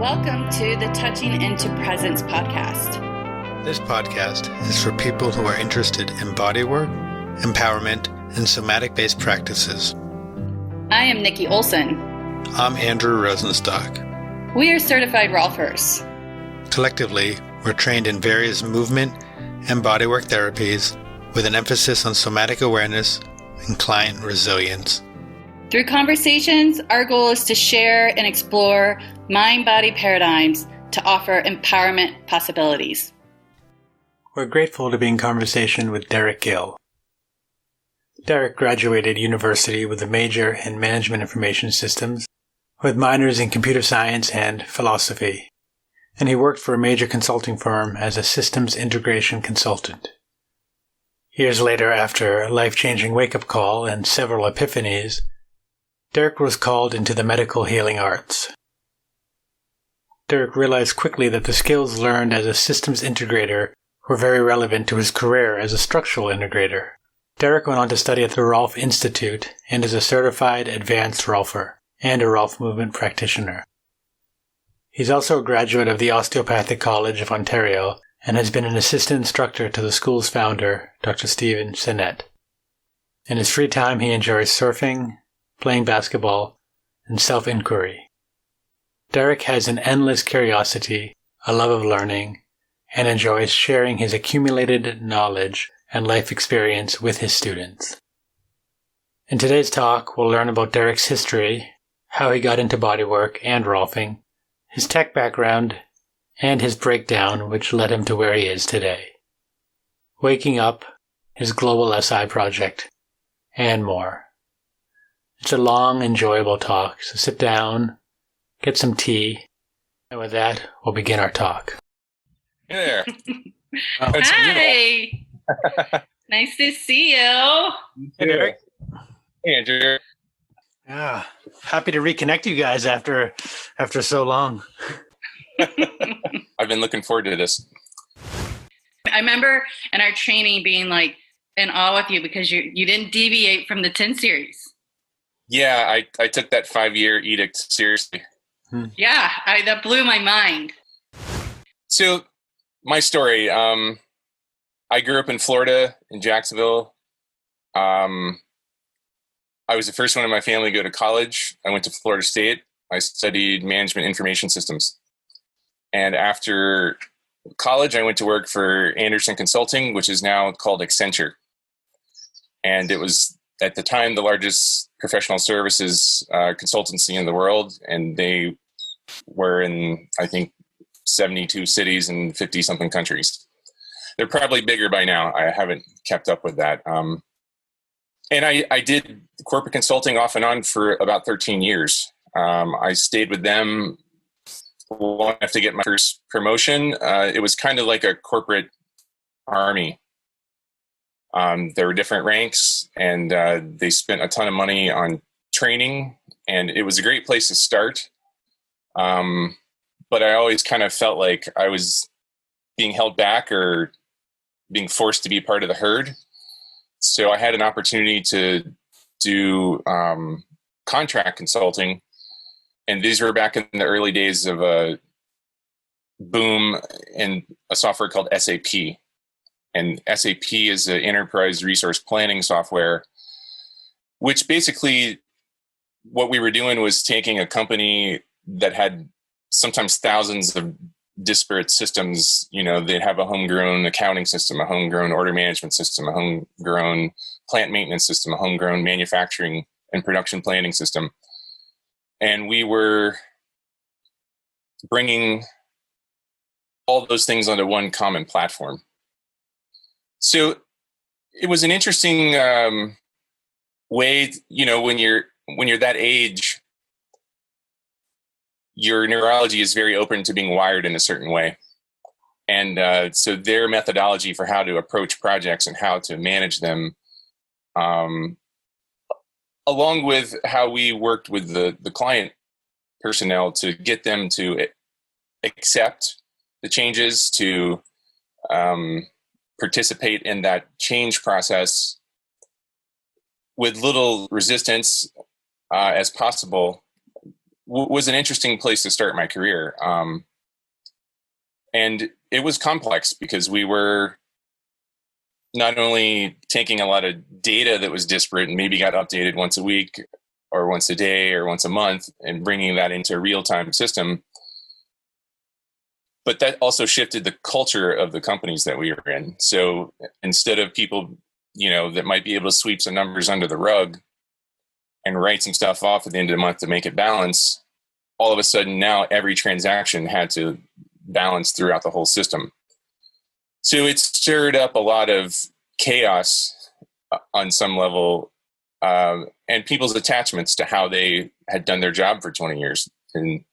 Welcome to the Touching into Presence podcast. This podcast is for people who are interested in bodywork, empowerment, and somatic-based practices. I am Nikki Olson. I'm Andrew Rosenstock. We are certified Rolfers. Collectively, we're trained in various movement and bodywork therapies with an emphasis on somatic awareness and client resilience. Through conversations, our goal is to share and explore mind-body paradigms to offer empowerment possibilities. We're grateful to be in conversation with Derek Gill. Derek graduated university with a major in Management Information Systems, with minors in computer science and philosophy, and he worked for a major consulting firm as a systems integration consultant. Years later, after a life-changing wake-up call and several epiphanies, Derek was called into the medical healing arts. Derek realized quickly that the skills learned as a systems integrator were very relevant to his career as a structural integrator. Derek went on to study at the Rolf Institute and is a certified advanced Rolfer and a Rolf movement practitioner. He's also a graduate of the Osteopathic College of Ontario and has been an assistant instructor to the school's founder, Dr. Sanet. In his free time, he enjoys surfing, playing basketball, and self-inquiry. Derek has an endless curiosity, a love of learning, and enjoys sharing his accumulated knowledge and life experience with his students. In today's talk, we'll learn about Derek's history, how he got into bodywork and Rolfing, his tech background, and his breakdown which led him to where he is today. Waking Up, his global SI project, and more. It's a long, enjoyable talk, so sit down, get some tea, and with that, we'll begin our talk. Hey there. Hi. Nice to see you. Hey, Derek. Hey, Andrew. Yeah, happy to reconnect you guys after so long. I've been looking forward to this. I remember in our training being like in awe with you because you didn't deviate from the 10 series. Yeah, I took that 5-year edict seriously. Yeah, that blew my mind. So, my story, I grew up in Florida, in Jacksonville. I was the first one in my family to go to college. I went to Florida State. I studied Management Information Systems. And after college, I went to work for Anderson Consulting, which is now called Accenture. And it was, at the time, the largest professional services consultancy in the world. And they were in, I think, 72 cities and 50-something countries. They're probably bigger by now. I haven't kept up with that. And I did corporate consulting off and on for about 13 years. I stayed with them long enough to get my first promotion. It was kind of like a corporate army. There were different ranks, and they spent a ton of money on training, and it was a great place to start. But I always kind of felt like I was being held back or being forced to be part of the herd. So I had an opportunity to do contract consulting, and these were back in the early days of a boom in a software called SAP. And SAP is an enterprise resource planning software, which basically what we were doing was taking a company that had sometimes thousands of disparate systems. You know, they'd have a homegrown accounting system, a homegrown order management system, a homegrown plant maintenance system, a homegrown manufacturing and production planning system. And we were bringing all those things onto one common platform. So it was an interesting way, you know, when you're that age, your neurology is very open to being wired in a certain way. And so their methodology for how to approach projects and how to manage them, along with how we worked with the client personnel to get them to accept the changes, to participate in that change process with little resistance as possible, was an interesting place to start my career. And it was complex because we were not only taking a lot of data that was disparate and maybe got updated once a week or once a day or once a month and bringing that into a real-time system, but that also shifted the culture of the companies that we were in. So instead of people, that might be able to sweep some numbers under the rug and write some stuff off at the end of the month to make it balance, all of a sudden now every transaction had to balance throughout the whole system. So it stirred up a lot of chaos on some level, and people's attachments to how they had done their job for 20 years. And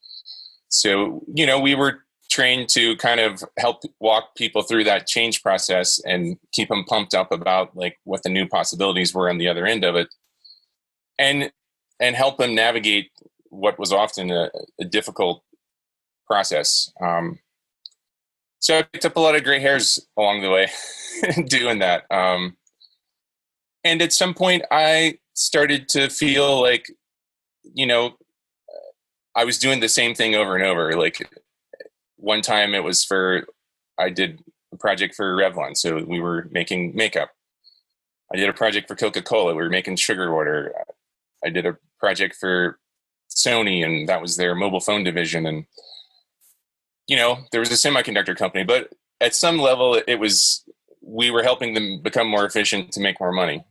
so, we were trained to kind of help walk people through that change process and keep them pumped up about like what the new possibilities were on the other end of it, and help them navigate what was often a difficult process. So I picked up a lot of gray hairs along the way doing that. And at some point I started to feel like, I was doing the same thing over and over. Like one time I did a project for Revlon. So we were making makeup. I did a project for Coca-Cola. We were making sugar water. I did a project for Sony, and that was their mobile phone division. And, there was a semiconductor company, but at some level we were helping them become more efficient to make more money,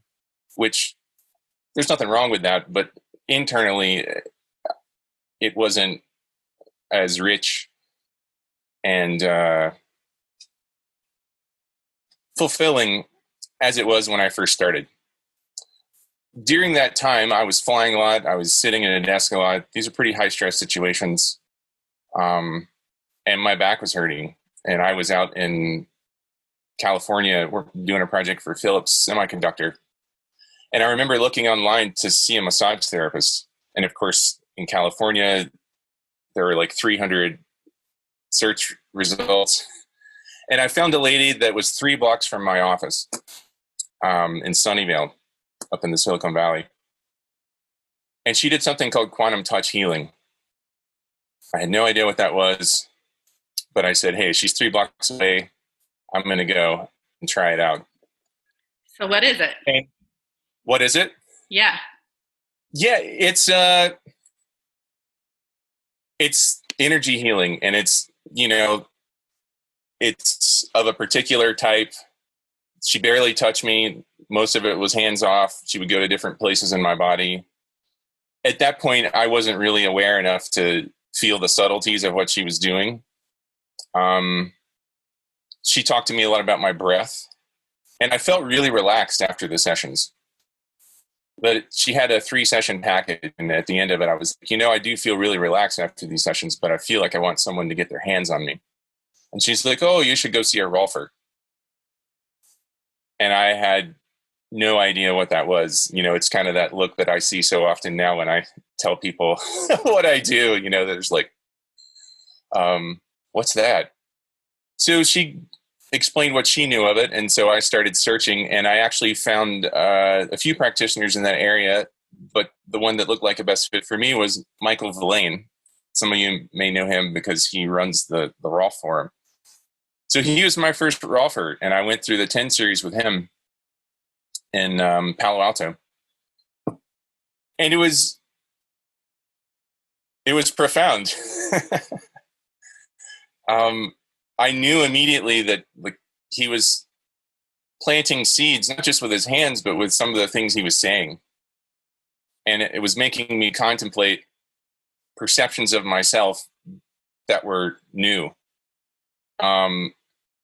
which there's nothing wrong with that. But internally, it wasn't as rich and fulfilling as it was when I first started. During that time, I was flying a lot. I was sitting at a desk a lot. These are pretty high stress situations. And my back was hurting. And I was out in California doing a project for Philips Semiconductor. And I remember looking online to see a massage therapist. And of course, in California, there were like 300 search results. And I found a lady that was 3 blocks from my office in Sunnyvale, up in the Silicon Valley. And she did something called quantum touch healing. I had no idea what that was, but I said, hey, she's 3 blocks away. I'm going to go and try it out. So what is it? And what is it? Yeah. Yeah, it's energy healing, and it's of a particular type. She barely touched me. Most of it was hands off. She would go to different places in my body. At that point, I wasn't really aware enough to feel the subtleties of what she was doing. She talked to me a lot about my breath, and I felt really relaxed after the sessions. But she had a 3-session package, and at the end of it, I was like, I do feel really relaxed after these sessions, but I feel like I want someone to get their hands on me. And she's like, oh, you should go see a Rolfer. And I had no idea what that was. It's kind of that look that I see so often now when I tell people what I do. There's like, what's that? So she explained what she knew of it, and so I started searching, and I actually found a few practitioners in that area, but the one that looked like a best fit for me was Michael Villain. Some of you may know him because he runs the Rolf forum. So he was my first Rolfer, and I went through the 10 series with him in Palo Alto. And it was profound. I knew immediately that he was planting seeds, not just with his hands, but with some of the things he was saying. And it was making me contemplate perceptions of myself that were new.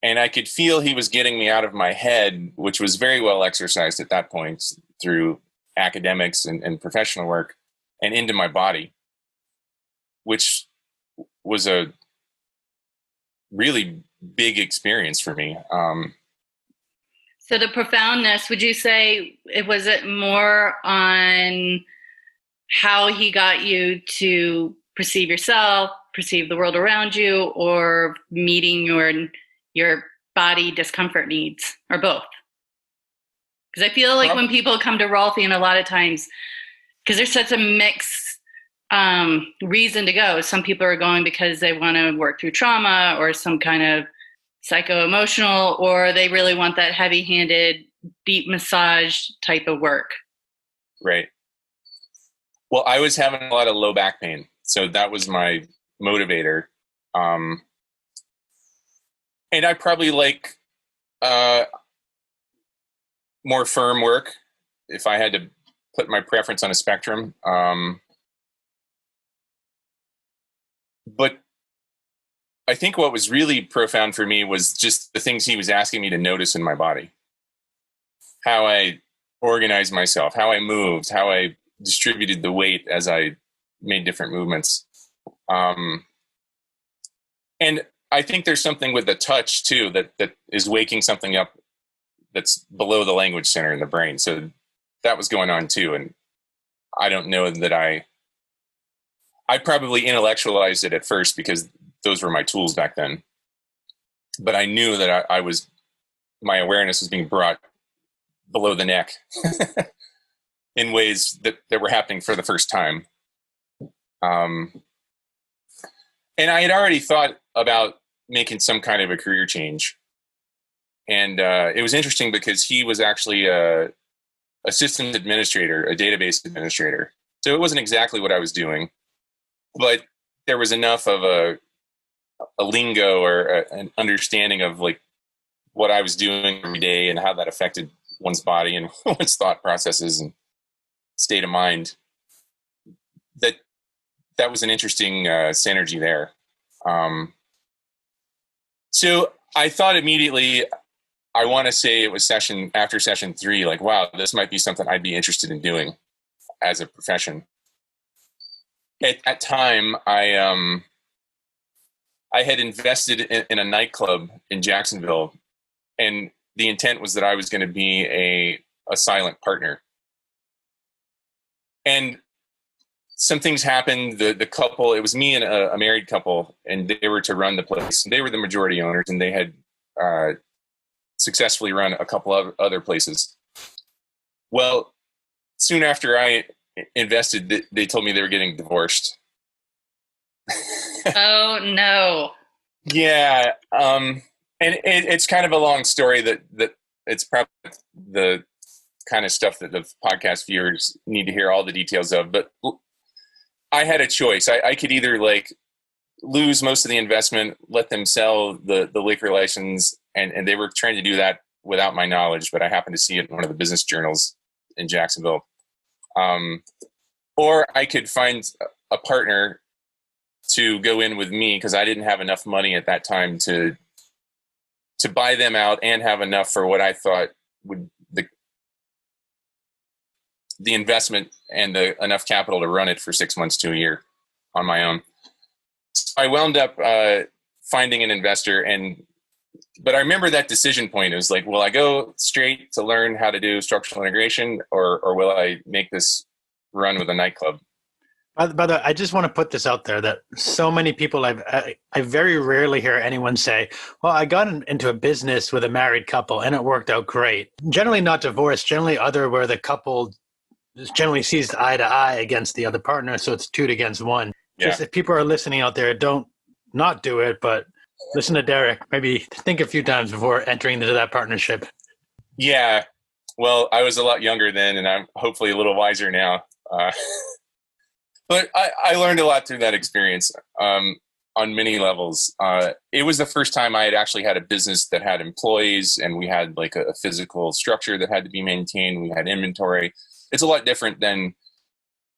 And I could feel he was getting me out of my head, which was very well exercised at that point through academics and professional work, and into my body, which was a really big experience for me. So the profoundness, would you say was it more on how he got you to perceive yourself, perceive the world around you, or meeting your body discomfort needs, or both? Because I feel like when people come to Rolfian, a lot of times, because there's such a mix reason to go. Some people are going because they want to work through trauma or some kind of psycho-emotional, or they really want that heavy-handed, deep massage type of work. Right. Well, I was having a lot of low back pain, so that was my motivator. And I probably like more firm work if I had to put my preference on a spectrum. But I think what was really profound for me was just the things he was asking me to notice in my body. How I organized myself, how I moved, how I distributed the weight as I made different movements. And I think there's something with the touch too that is waking something up that's below the language center in the brain. So that was going on too. And I don't know that I probably intellectualized it at first because those were my tools back then. But I knew that my awareness was being brought below the neck in ways that were happening for the first time. And I had already thought about making some kind of a career change. And it was interesting because he was actually a systems administrator, a database administrator. So it wasn't exactly what I was doing, but there was enough of a lingo or an understanding of like what I was doing every day and how that affected one's body and one's thought processes and state of mind. That was an interesting synergy there. So I thought immediately, I want to say it was after session 3, like, wow, this might be something I'd be interested in doing as a profession. At that time, I had invested in a nightclub in Jacksonville, and the intent was that I was going to be a silent partner. And some things happened. The couple, it was me and a married couple, and they were to run the place. They were the majority owners, and they had successfully run a couple of other places. Well, soon after I invested, they told me they were getting divorced. Oh, no. Yeah. And it's kind of a long story that it's probably the kind of stuff that the podcast viewers need to hear all the details of. But I had a choice. I could either like lose most of the investment, let them sell the liquor license, and they were trying to do that without my knowledge, but I happened to see it in one of the business journals in Jacksonville. Or I could find a partner to go in with me because I didn't have enough money at that time to buy them out and have enough for what I thought would the investment and enough capital to run it for 6 months to a year on my own. So I wound up finding an investor, but I remember that decision point. It was like, will I go straight to learn how to do structural integration, or will I make this run with a nightclub? By the way, I just want to put this out there that so many people, I very rarely hear anyone say, well, I got into a business with a married couple and it worked out great. Generally not divorced, generally other where the couple generally sees eye to eye against the other partner. So it's 2 against 1. Yeah. Just if people are listening out there, don't not do it, but listen to Derek. Maybe think a few times before entering into that partnership. Yeah. Well, I was a lot younger then, and I'm hopefully a little wiser now. But I learned a lot through that experience on many levels. It was the first time I had actually had a business that had employees, and we had like a physical structure that had to be maintained. We had inventory. It's a lot different than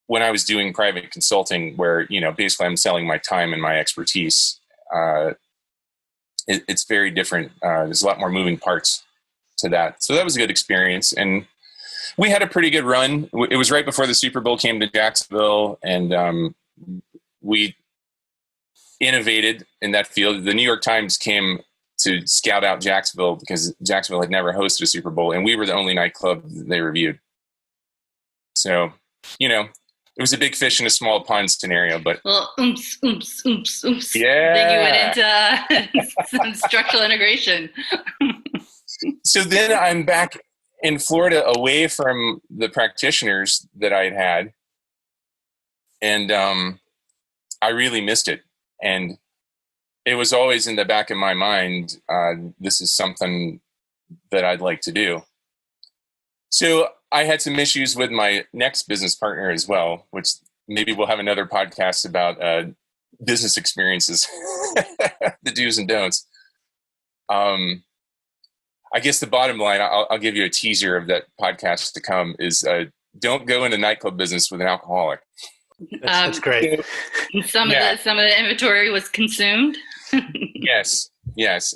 when I was doing private consulting where, basically I'm selling my time and my expertise. It's very different. There's a lot more moving parts to that. So that was a good experience. And we had a pretty good run. It was right before the Super Bowl came to Jacksonville, and we innovated in that field. The New York Times came to scout out Jacksonville because Jacksonville had never hosted a Super Bowl, and we were the only nightclub they reviewed. So, it was a big fish in a small pond scenario, but... Well, oomph. Yeah. Then you went into some structural integration. So then I'm back in Florida away from the practitioners that I'd had. And I really missed it. And it was always in the back of my mind, this is something that I'd like to do. So I had some issues with my next business partner as well, which maybe we'll have another podcast about business experiences, the do's and don'ts. I guess the bottom line, I'll give you a teaser of that podcast to come, is don't go into nightclub business with an alcoholic. That's great. Some of the inventory was consumed. Yes.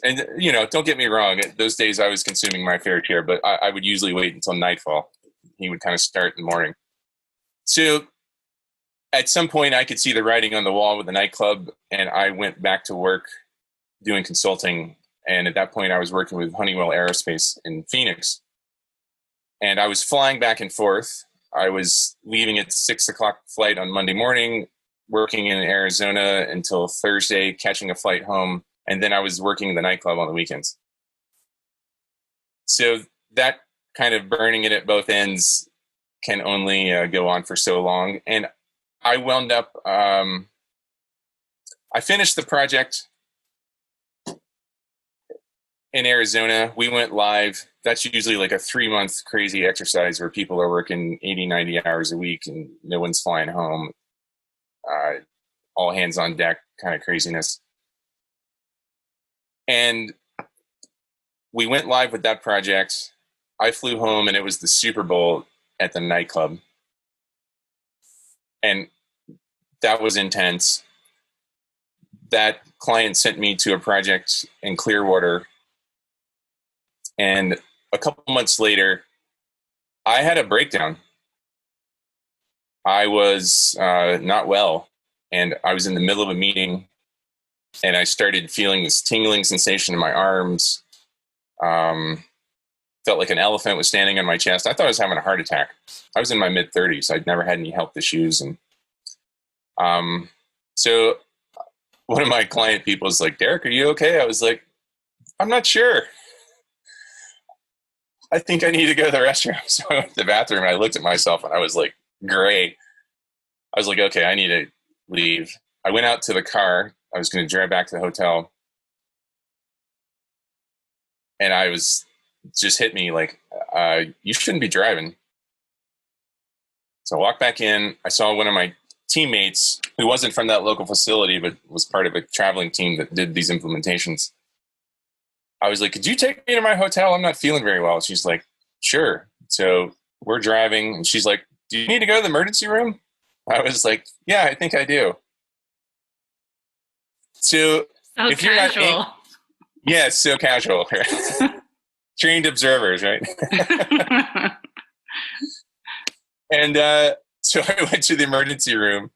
And, don't get me wrong. Those days I was consuming my fair share, but I would usually wait until nightfall. He would kind of start in the morning. So at some point I could see the writing on the wall with the nightclub, and I went back to work doing consulting. And at that point I was working with Honeywell Aerospace in Phoenix, and I was flying back and forth. I was leaving at 6:00 flight on Monday morning, working in Arizona until Thursday, catching a flight home. And then I was working the nightclub on the weekends. So that kind of burning it at both ends can only go on for so long. And I wound up, I finished the project in Arizona. We went live. That's usually like a 3-month crazy exercise where people are working 80, 90 hours a week and no one's flying home. All hands on deck kind of craziness. And we went live with that project. I flew home, and it was the Super Bowl at the nightclub. And that was intense. That client sent me to a project in Clearwater. And a couple months later, I had a breakdown. I was not well, and I was in the middle of a meeting, and I started feeling this tingling sensation in my arms. Felt like an elephant was standing on my chest. I thought I was having a heart attack. I was in my mid-30s. I'd never had any health issues. And so one of my client people was like, "Derek, are you okay?" I was like, "I'm not sure. I think I need to go to the restroom." So I went to the bathroom, and I looked at myself, and I was like, gray. I was like, okay, I need to leave. I went out to the car. I was going to drive back to the hotel. And I was just hit me like, you shouldn't be driving. So I walked back in. I saw one of my teammates who wasn't from that local facility, but was part of a traveling team that did these implementations. I was like, "Could you take me to my hotel? I'm not feeling very well." She's like, "Sure." So we're driving, and she's like, "Do you need to go to the emergency room?" I was like, "Yeah, I think I do." So if casual. You're not yes, so casual. Trained observers, right? And so I went to the emergency room.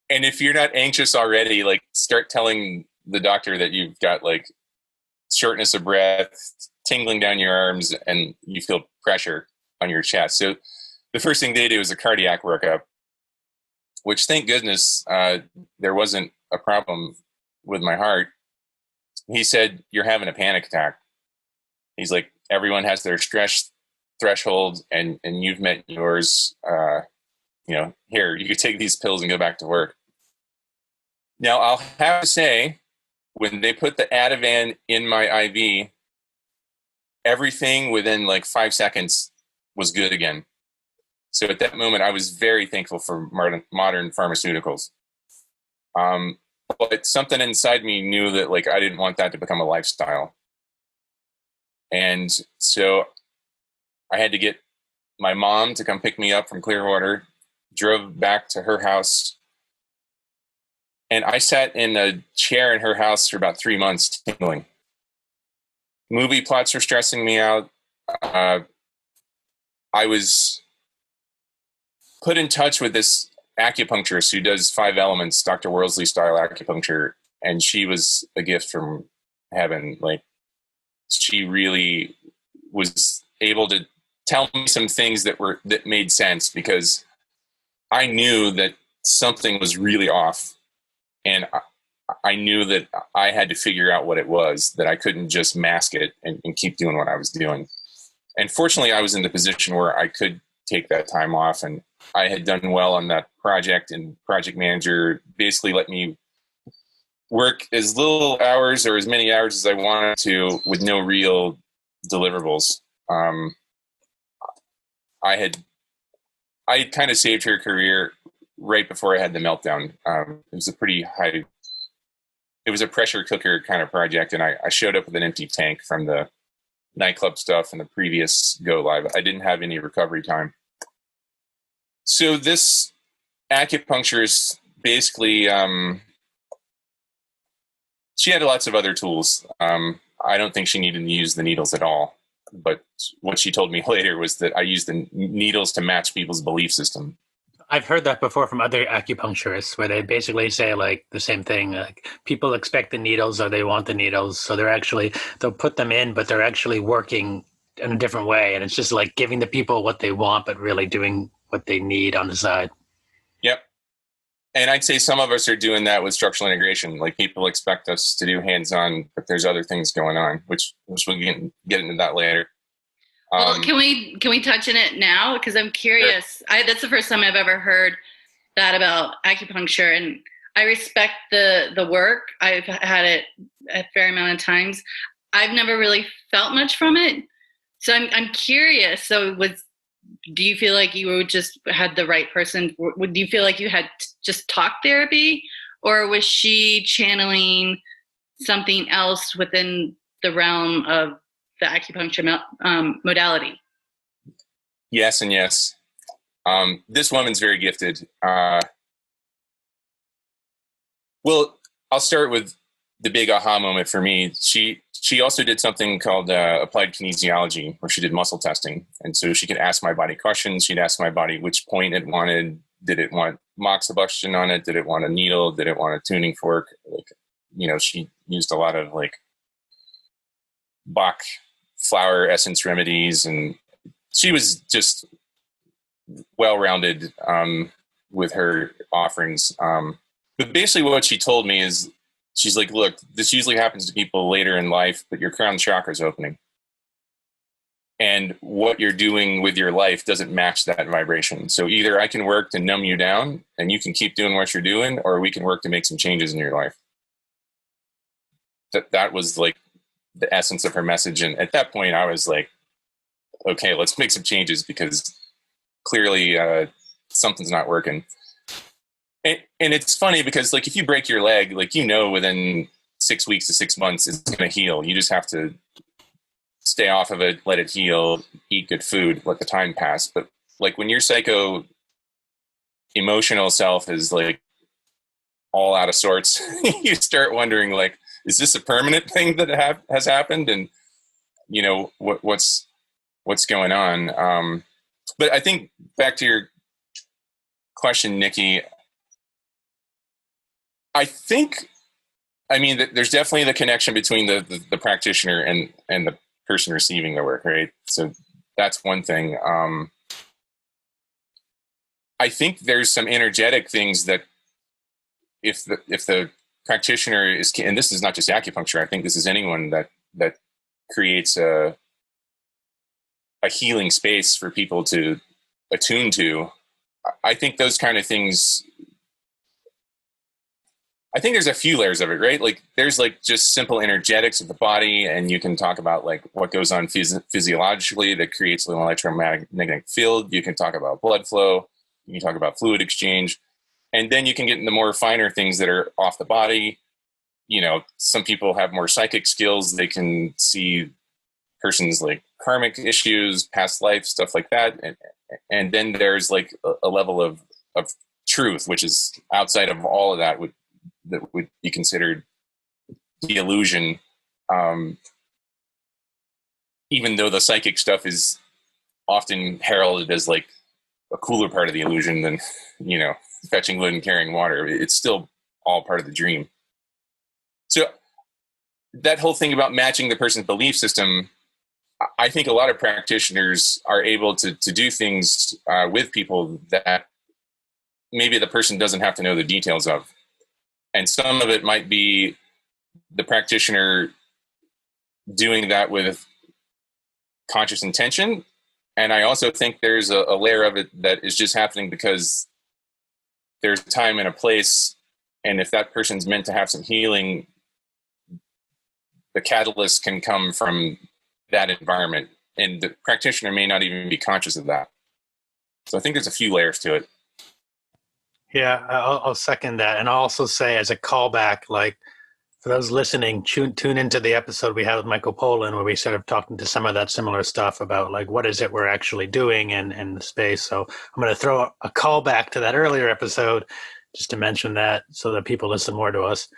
And if you're not anxious already, like, start telling the doctor that you've got like shortness of breath, tingling down your arms, and you feel pressure on your chest. So the first thing they do is a cardiac workup, which, thank goodness, there wasn't a problem with my heart. He said, "You're having a panic attack." He's like, "Everyone has their stress threshold, and you've met yours. Here, you could take these pills and go back to work." Now, I'll have to say, when they put the Ativan in my IV, everything within like 5 seconds was good again. So at that moment, I was very thankful for modern pharmaceuticals. But something inside me knew that, like, I didn't want that to become a lifestyle. And so I had to get my mom to come pick me up from Clearwater, drove back to her house. And I sat in a chair in her house for about 3 months, tingling. Movie plots were stressing me out. I was put in touch with this acupuncturist who does 5 elements, Dr. Worsley style acupuncture. And she was a gift from heaven. Like, she really was able to tell me some things that made sense, because I knew that something was really off. And I knew that I had to figure out what it was, that I couldn't just mask it and keep doing what I was doing. And fortunately, I was in the position where I could take that time off. And I had done well on that project, and project manager basically let me work as little hours or as many hours as I wanted to with no real deliverables. I had kind of saved her career right before I had the meltdown. It was a pretty high, it was a pressure cooker kind of project. And I showed up with an empty tank from the nightclub stuff and the previous go live. I didn't have any recovery time. So this acupuncturist basically, she had lots of other tools. I don't think she needed to use the needles at all. But what she told me later was that I used the needles to match people's belief system. I've heard that before from other acupuncturists, where they basically say like the same thing. Like people expect the needles or they want the needles, so they'll put them in, but they're actually working in a different way, and it's just like giving the people what they want, but really doing what they need on the side. Yep. And I'd say some of us are doing that with structural integration. Like people expect us to do hands-on, but there's other things going on, which we'll get into that later. Well, can we touch on it now? Because I'm curious. Sure. That's the first time I've ever heard that about acupuncture, and I respect the work. I've had it a fair amount of times. I've never really felt much from it, so I'm curious. So do you feel like you just had the right person? Do you feel like you had just talk therapy, or was she channeling something else within the realm of the acupuncture modality? Yes and yes. This woman's very gifted. Well, I'll start with the big aha moment for me. She also did something called applied kinesiology, where she did muscle testing. And so she could ask my body questions. She'd ask my body which point it wanted. Did it want moxibustion on it? Did it want a needle? Did it want a tuning fork? She used a lot of like Bach flower essence remedies, and she was just well-rounded with her offerings. But basically what she told me is, she's like, look, this usually happens to people later in life, but your crown chakra is opening. And what you're doing with your life doesn't match that vibration. So either I can work to numb you down and you can keep doing what you're doing, or we can work to make some changes in your life. That was like the essence of her message. And at that point I was like, okay, let's make some changes, because clearly something's not working. And it's funny because like if you break your leg, like within 6 weeks to 6 months it's going to heal. You just have to stay off of it, let it heal, eat good food, let the time pass. But like when your psycho emotional self is like all out of sorts, you start wondering like, is this a permanent thing that has happened? And what's going on? But I think back to your question, Nikki, there's definitely the connection between the practitioner and the person receiving the work, right? So that's one thing. I think there's some energetic things that if the practitioner is, and this is not just acupuncture, I think this is anyone that creates a healing space for people to attune to. I think those kind of things, I think there's a few layers of it, right? Like there's like just simple energetics of the body, and you can talk about like what goes on physiologically that creates an electromagnetic field. You can talk about blood flow. You can talk about fluid exchange. And then you can get into more finer things that are off the body. Some people have more psychic skills. They can see person's like karmic issues, past life, stuff like that. And then there's like a level of truth, which is outside of all of that, that would be considered the illusion. Even though the psychic stuff is often heralded as like a cooler part of the illusion than, fetching wood and carrying water, it's still all part of the dream. So that whole thing about matching the person's belief system, I think a lot of practitioners are able to do things with people that maybe the person doesn't have to know the details of. And some of it might be the practitioner doing that with conscious intention, And I also think there's a layer of it that is just happening because there's a time and a place. And if that person's meant to have some healing, the catalyst can come from that environment. And the practitioner may not even be conscious of that. So I think there's a few layers to it. Yeah, I'll second that. And I'll also say as a callback, like for those listening, tune into the episode we had with Michael Pollan where we sort of talked into some of that similar stuff about like what is it we're actually doing in the space. So I'm going to throw a callback to that earlier episode just to mention that so that people listen more to us.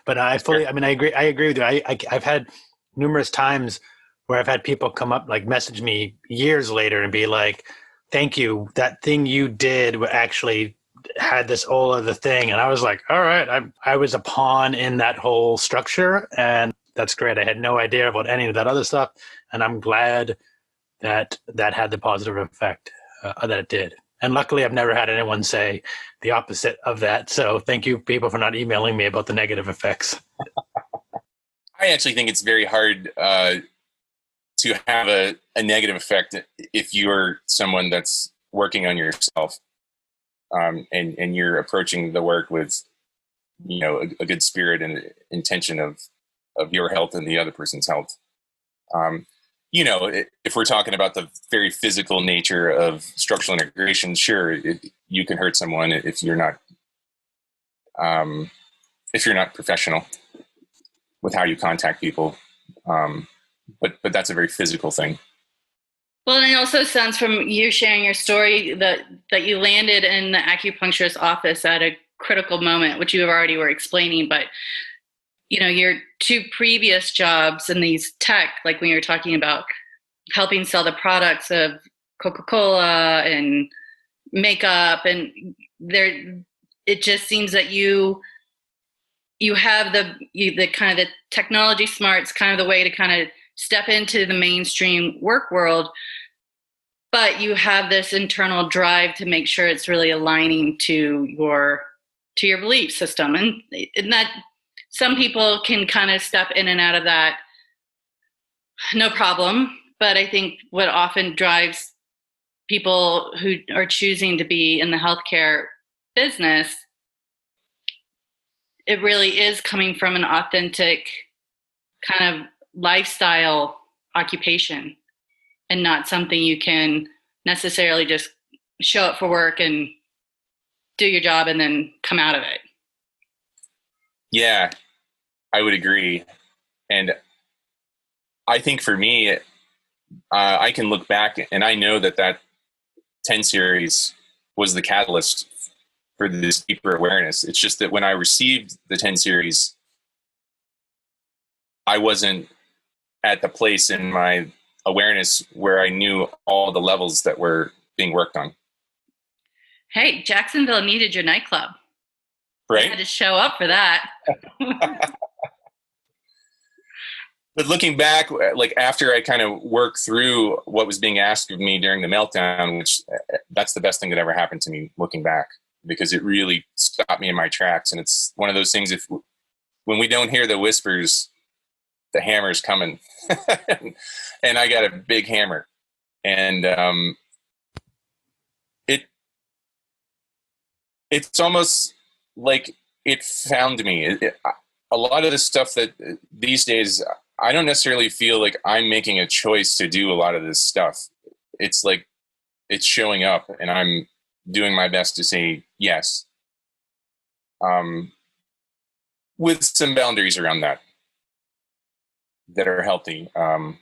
But I agree with you. I've had numerous times where I've had people come up, like message me years later and be like, thank you. That thing you did actually had this whole other thing. And I was like, all right, I was a pawn in that whole structure. And that's great. I had no idea about any of that other stuff. And I'm glad that had the positive effect that it did. And luckily, I've never had anyone say the opposite of that. So thank you, people, for not emailing me about the negative effects. I actually think it's very hard to have a negative effect if you're someone that's working on yourself and you're approaching the work with, a good spirit and intention of your health and the other person's health. If we're talking about the very physical nature of structural integration, sure, you can hurt someone if you're not professional with how you contact people. But that's a very physical thing. Well, and it also sounds from you sharing your story that you landed in the acupuncturist office at a critical moment, which you already were explaining, but your two previous jobs in these tech, like when you're talking about helping sell the products of Coca-Cola and makeup, and it just seems that you have the kind of the technology smarts, kind of the way to kind of step into the mainstream work world, but you have this internal drive to make sure it's really aligning to your belief system, and that some people can kind of step in and out of that no problem. But I think what often drives people who are choosing to be in the healthcare business, it really is coming from an authentic kind of lifestyle occupation and not something you can necessarily just show up for work and do your job and then come out of it. Yeah, I would agree. And I think for me, I can look back and I know that 10 series was the catalyst for this deeper awareness. It's just that when I received the 10 series, I wasn't at the place in my awareness where I knew all the levels that were being worked on. Hey, Jacksonville needed your nightclub. Right? You had to show up for that. But looking back, like after I kind of worked through what was being asked of me during the meltdown, which that's the best thing that ever happened to me looking back, because it really stopped me in my tracks. And it's one of those things, when we don't hear the whispers, the hammer's coming. And I got a big hammer. And it's almost like it found me. A lot of the stuff that these days, I don't necessarily feel like I'm making a choice to do a lot of this stuff. It's like it's showing up and I'm doing my best to say yes, with some boundaries around that are healthy. It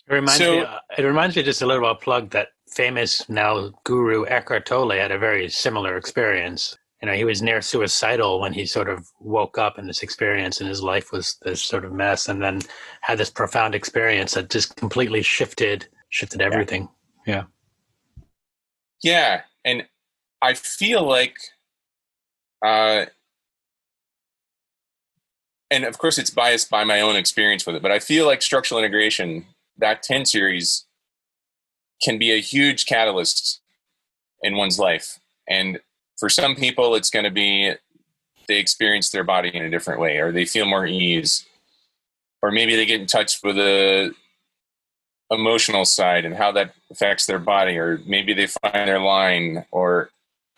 reminds me just a little about plug that famous now guru Eckhart Tolle had a very similar experience. He was near suicidal when he sort of woke up in this experience and his life was this sort of mess, and then had this profound experience that just completely shifted everything. Yeah. Yeah. And I feel like, and of course it's biased by my own experience with it, but I feel like structural integration, that 10 series, can be a huge catalyst in one's life. And for some people, it's going to be they experience their body in a different way, or they feel more ease, or maybe they get in touch with emotional side and how that affects their body, or maybe they find their line,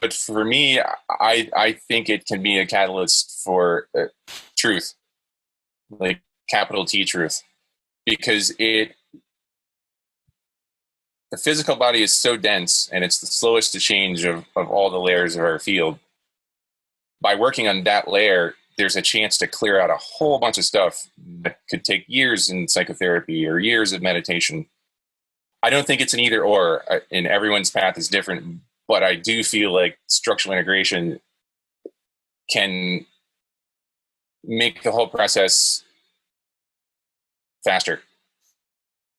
but for me, I think it can be a catalyst for truth, like capital T truth, because the physical body is so dense and it's the slowest to change of all the layers of our field. By working on that layer, there's a chance to clear out a whole bunch of stuff that could take years in psychotherapy or years of meditation. I don't think it's an either or, and everyone's path is different, but I do feel like structural integration can make the whole process faster.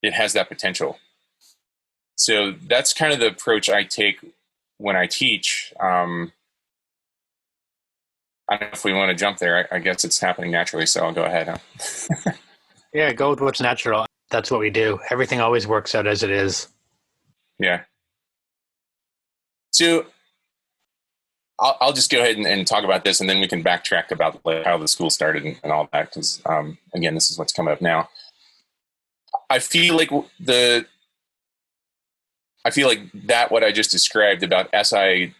It has that potential. So that's kind of the approach I take when I teach. I don't know if we want to jump there. I guess it's happening naturally, so I'll go ahead. Huh? Yeah, go with what's natural. That's what we do. Everything always works out as it is. Yeah. So I'll just go ahead and talk about this, and then we can backtrack about like how the school started and all that, because again, this is what's coming up now. I feel like that what I just described about SI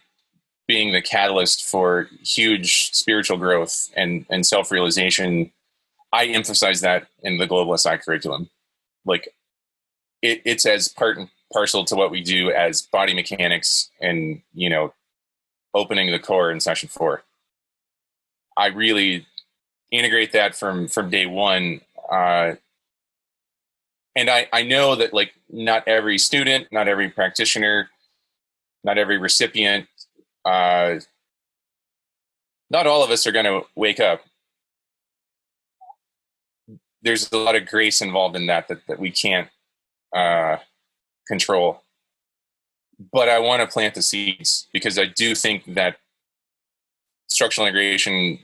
being the catalyst for huge spiritual growth and self-realization, I emphasize that in the global SI curriculum. Like it's as part and parcel to what we do as body mechanics and, opening the core in session 4. I really integrate that from day one. And I know that like not every student, not every practitioner, not every recipient, not all of us are going to wake up. There's a lot of grace involved in that we can't control. But I want to plant the seeds because I do think that structural integration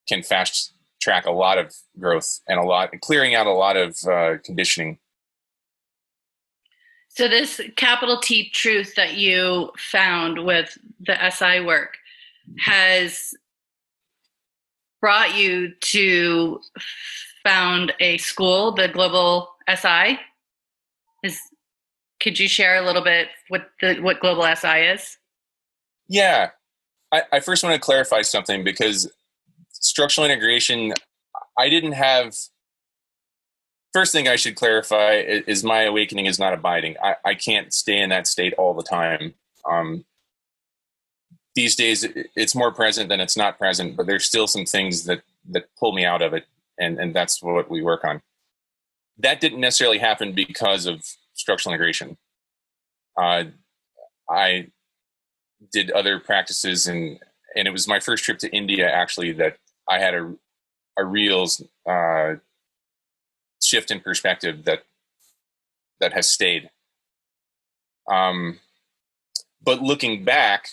can fast track a lot of growth and clearing out a lot of conditioning. So this capital T truth that you found with the SI work has brought you to found a school, the Global SI. Could you share a little bit what Global SI is? Yeah. I first want to clarify something, because structural integration, first thing I should clarify is my awakening is not abiding. I can't stay in that state all the time. These days, it's more present than it's not present, but there's still some things that pull me out of it, and that's what we work on. That didn't necessarily happen because of structural integration. I did other practices, and it was my first trip to India, actually, that I had a real shift in perspective that has stayed. But looking back,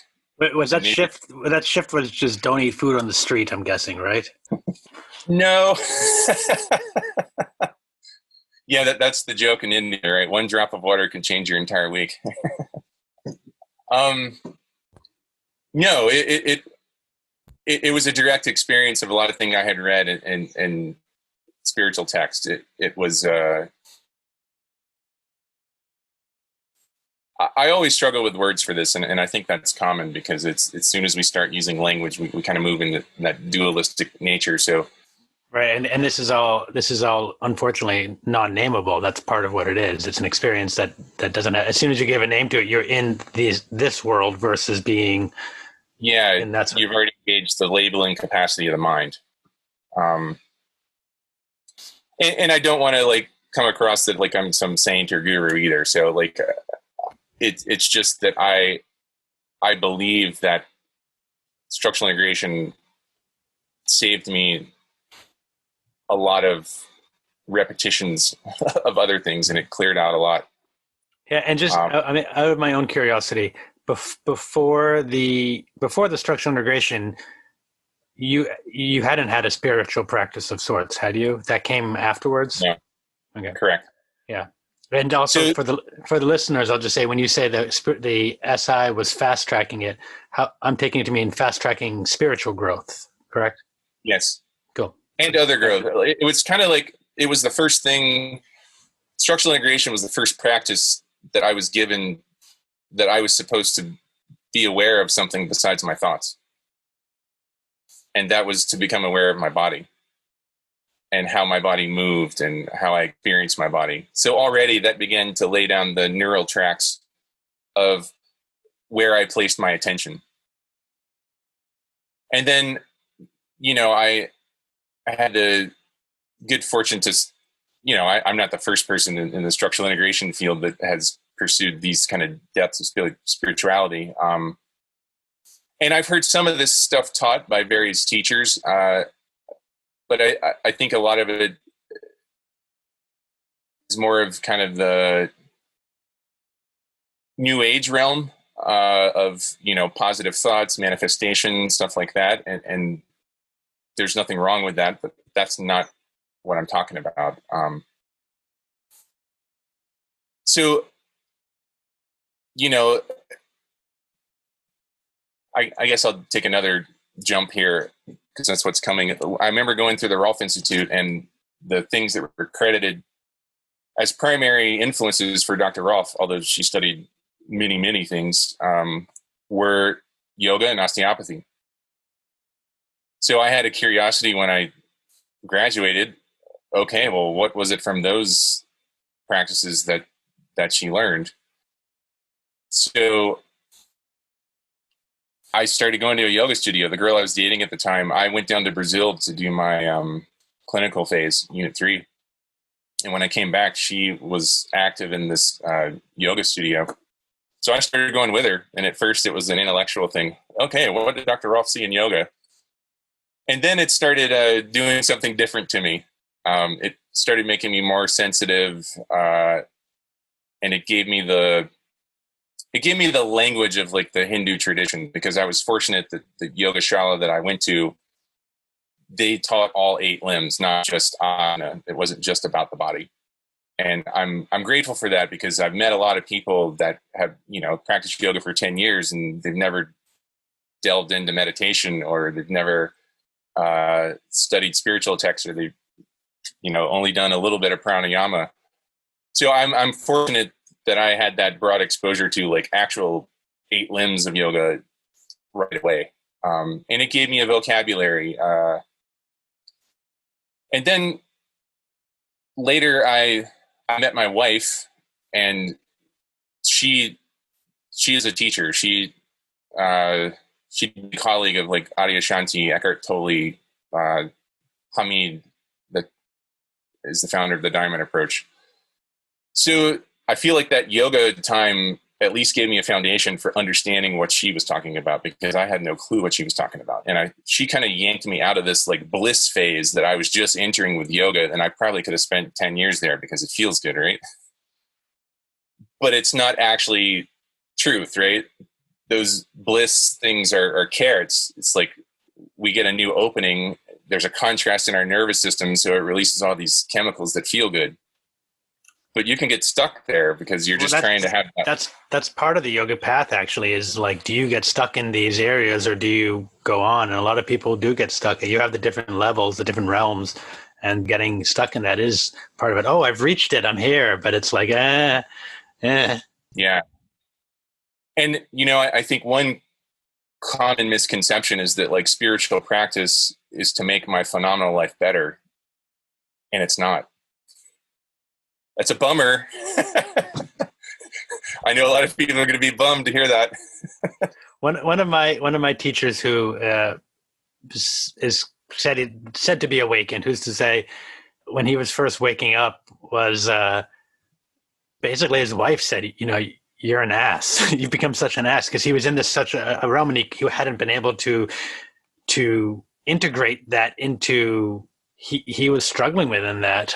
was that shift? That shift was just don't eat food on the street, I'm guessing, right? No. Yeah, that's the joke in India, right? One drop of water can change your entire week. No, it was a direct experience of a lot of things I had read in spiritual text. It was. I always struggle with words for this, and I think that's common because it's as soon as we start using language, we kind of move into that dualistic nature. So. Right, and this is all unfortunately non-nameable. That's part of what it is. It's an experience that doesn't. As soon as you give a name to it, you're in this world versus being. Yeah, and you've already engaged the labeling capacity of the mind. And I don't want to like come across that like I'm some saint or guru either. So like, it's just that I believe that structural integration saved me a lot of repetitions of other things, and it cleared out a lot. Yeah, and just I mean, out of my own curiosity, before the structural integration, you hadn't had a spiritual practice of sorts, had you? That came afterwards. Yeah. Okay. Correct. Yeah, and also for the listeners, I'll just say when you say the SI was fast tracking it, I'm taking it to mean fast tracking spiritual growth. Correct? Yes. Cool. And other growth. It was kind of like it was the first thing structural integration was the first practice that I was given that I was supposed to be aware of something besides my thoughts. And that was to become aware of my body and how my body moved and how I experienced my body. So already that began to lay down the neural tracks of where I placed my attention. And then, I had the good fortune to, I'm not the first person in the structural integration field that has pursued these kind of depths of spirituality. And I've heard some of this stuff taught by various teachers, but I think a lot of it is more of kind of the new age realm of, positive thoughts, manifestation, stuff like that. And there's nothing wrong with that, but that's not what I'm talking about. So, I guess I'll take another jump here because that's what's coming. I remember going through the Rolf Institute, and the things that were credited as primary influences for Dr. Rolf, although she studied many, many things, were yoga and osteopathy. So I had a curiosity when I graduated. Okay, well, what was it from those practices that she learned? So I started going to a yoga studio. The girl I was dating at the time, I went down to Brazil to do my clinical phase, Unit 3. And when I came back, she was active in this yoga studio. So I started going with her. And at first it was an intellectual thing. Okay, well, what did Dr. Rolf see in yoga? And then it started doing something different to me. It started making me more sensitive. And it gave me the language of like the Hindu tradition, because I was fortunate that the yoga shala that I went to, they taught all 8 limbs, not just asana. It wasn't just about the body. And I'm grateful for that, because I've met a lot of people that have, practiced yoga for 10 years and they've never delved into meditation, or they've never studied spiritual texts, or they've, only done a little bit of pranayama. So I'm fortunate that I had that broad exposure to like actual 8 limbs of yoga right away. And it gave me a vocabulary. And then later I met my wife, and she is a teacher. She's a colleague of like Adyashanti, Eckhart Tolle, Hamid, that is the founder of the Diamond Approach. So I feel like that yoga time at least gave me a foundation for understanding what she was talking about, because I had no clue what she was talking about. And she kind of yanked me out of this like bliss phase that I was just entering with yoga. And I probably could have spent 10 years there because it feels good, right? But it's not actually truth, right? Those bliss things are carrots. It's like we get a new opening. There's a contrast in our nervous system, so it releases all these chemicals that feel good. But you can get stuck there because you're just trying to have that. That's part of the yoga path, actually, is like, do you get stuck in these areas or do you go on? And a lot of people do get stuck. You have the different levels, the different realms, and getting stuck in that is part of it. Oh, I've reached it. I'm here. But it's like, Yeah. And, I think one common misconception is that like spiritual practice is to make my phenomenal life better. And it's not. That's a bummer. I know a lot of people are going to be bummed to hear that. One of my teachers who is said to be awakened, who's to say, when he was first waking up, was basically his wife said, you're an ass. You've become such an ass, because he was in this such a realm, and he hadn't been able to integrate that into. He was struggling within that,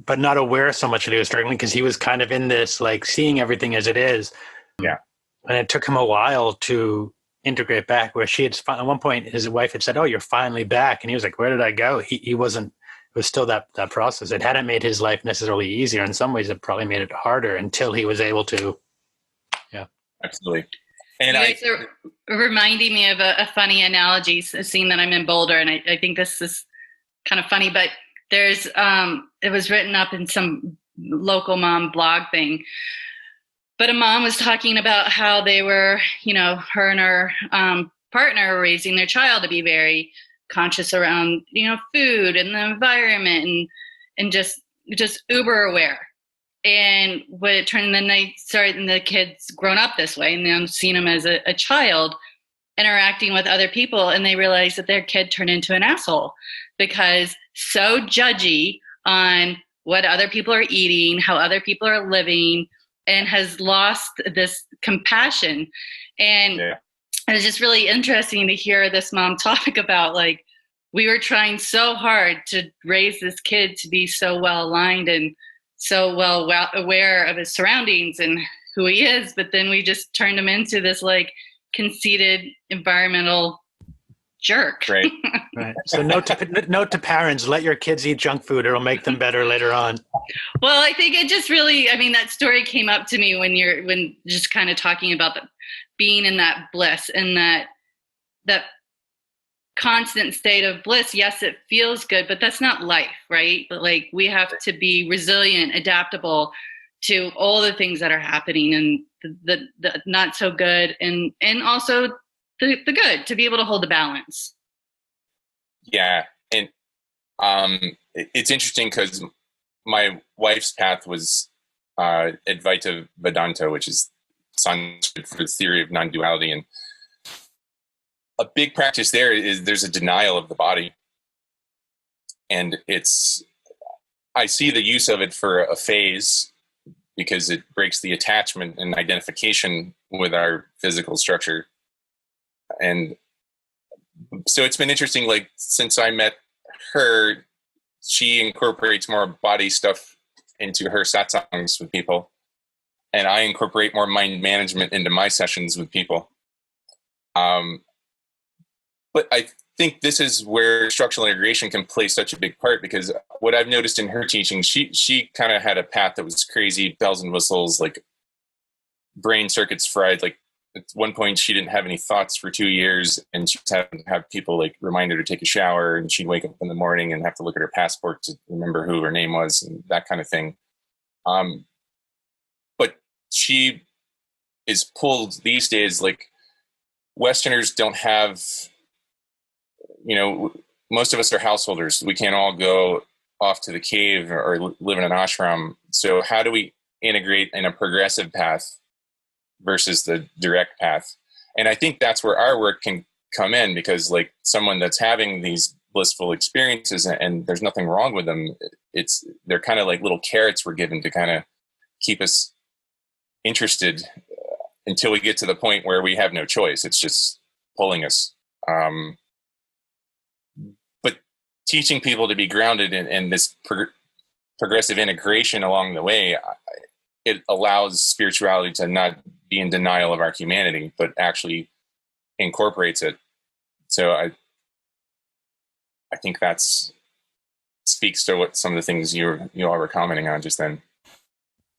but not aware so much that he was struggling, because he was kind of in this, like, seeing everything as it is. Yeah. And it took him a while to integrate back, where she had, at one point, his wife had said, "Oh, you're finally back." And he was like, "Where did I go?" He wasn't, it was still that process. It hadn't made his life necessarily easier. In some ways, it probably made it harder until he was able to. Yeah. Absolutely. And you guys are reminding me of a funny analogy, seeing that I'm in Boulder. And I think this is kind of funny, but there's it was written up in some local mom blog thing. But a mom was talking about how they were, her and her partner were raising their child to be very conscious around, food and the environment and just uber aware. And what it turned, then they started, and the kid's grown up this way, and they've seen them as a child interacting with other people, and they realized that their kid turned into an asshole because so judgy on what other people are eating, how other people are living, and has lost this compassion. And it was just really interesting to hear this mom talk about, like, we were trying so hard to raise this kid to be so well aligned and so well aware of his surroundings and who he is, but then we just turned him into this like conceited environmental jerk. Right. Right. So note to parents, let your kids eat junk food. It'll make them better later on. Well, I think it just really, that story came up to me when just kind of talking about being in that bliss and that constant state of bliss. Yes, it feels good, but that's not life, right? But like, we have to be resilient, adaptable to all the things that are happening, and the not so good, and also the good, to be able to hold the balance. Yeah. And it's interesting because my wife's path was Advaita Vedanta, which is Sanskrit for the theory of non-duality. And a big practice there is there's a denial of the body. And I see the use of it for a phase because it breaks the attachment and identification with our physical structure. And so it's been interesting, like, since I met her, she incorporates more body stuff into her satsangs with people. And I incorporate more mind management into my sessions with people. But I think this is where structural integration can play such a big part, because what I've noticed in her teaching, she kind of had a path that was crazy, bells and whistles, like brain circuits fried. Like at one point she didn't have any thoughts for 2 years, and she'd have people like remind her to take a shower, and she'd wake up in the morning and have to look at her passport to remember who her name was and that kind of thing. But she is pulled these days, like Westerners don't have, most of us are householders. We can't all go off to the cave or live in an ashram. So how do we integrate in a progressive path versus the direct path? And I think that's where our work can come in, because like someone that's having these blissful experiences and there's nothing wrong with them, they're kind of like little carrots we're given to kind of keep us interested until we get to the point where we have no choice. It's just pulling us. But teaching people to be grounded in this progressive integration along the way, it allows spirituality to not be in denial of our humanity, but actually incorporates it. So I think that's speaks to what some of the things you all were commenting on just then.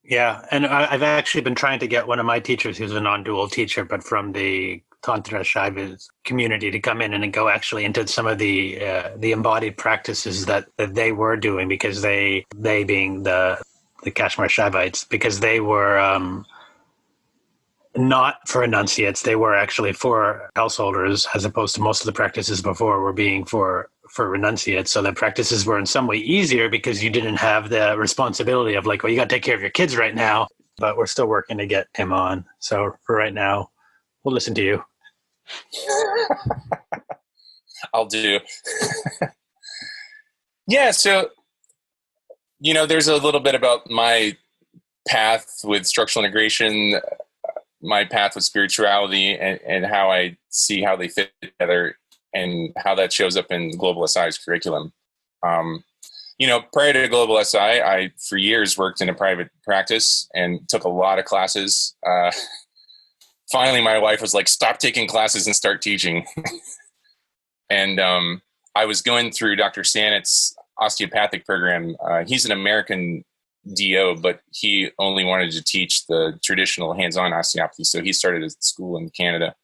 Yeah, and I've actually been trying to get one of my teachers, who's a non-dual teacher, but from the Tantra Shaiva community, to come in and go actually into some of the embodied practices that they were doing, because they being the Kashmir Shaivites, because they were not for enunciates, they were actually for householders, as opposed to most of the practices before were being for renunciates. So the practices were in some way easier because you didn't have the responsibility of like, well, you got to take care of your kids right now, but we're still working to get him on. So for right now, we'll listen to you. I'll do. Yeah. So, there's a little bit about my path with structural integration, my path with spirituality, and how I see how they fit together, and how that shows up in Global SI's curriculum. Prior to Global SI, I, for years, worked in a private practice and took a lot of classes. Finally, my wife was like, stop taking classes and start teaching. And I was going through Dr. Sanet's osteopathic program. He's an American DO, but he only wanted to teach the traditional hands-on osteopathy. So he started a school in Canada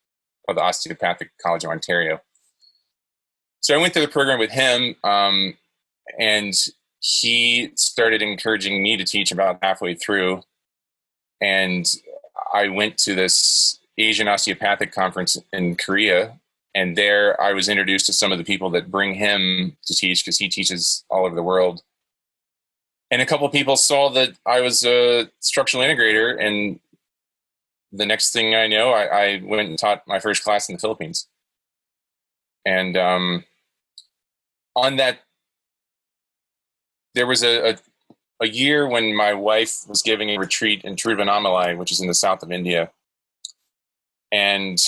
called the Osteopathic College of Ontario. So I went through the program with him, and he started encouraging me to teach about halfway through. And I went to this Asian Osteopathic Conference in Korea. And there I was introduced to some of the people that bring him to teach, because he teaches all over the world. And a couple of people saw that I was a structural integrator. And the next thing I know, I went and taught my first class in the Philippines. And on that, there was a year when my wife was giving a retreat in Tiruvannamalai, which is in the south of India. And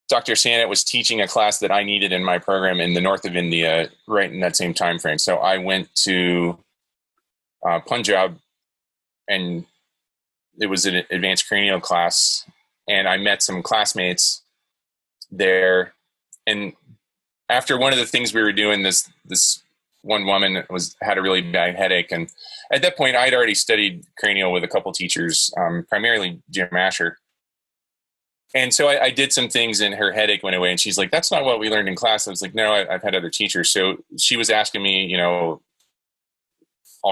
Dr. Sanet was teaching a class that I needed in my program in the north of India, right in that same time frame. So I went to Punjab, and it was an advanced cranial class, and I met some classmates there. And after one of the things we were doing, this one woman had a really bad headache, and at that point I'd already studied cranial with a couple teachers, primarily Jim Asher. And so I did some things, and her headache went away. And she's like, "That's not what we learned in class." I was like, "No, I've had other teachers." So she was asking me, all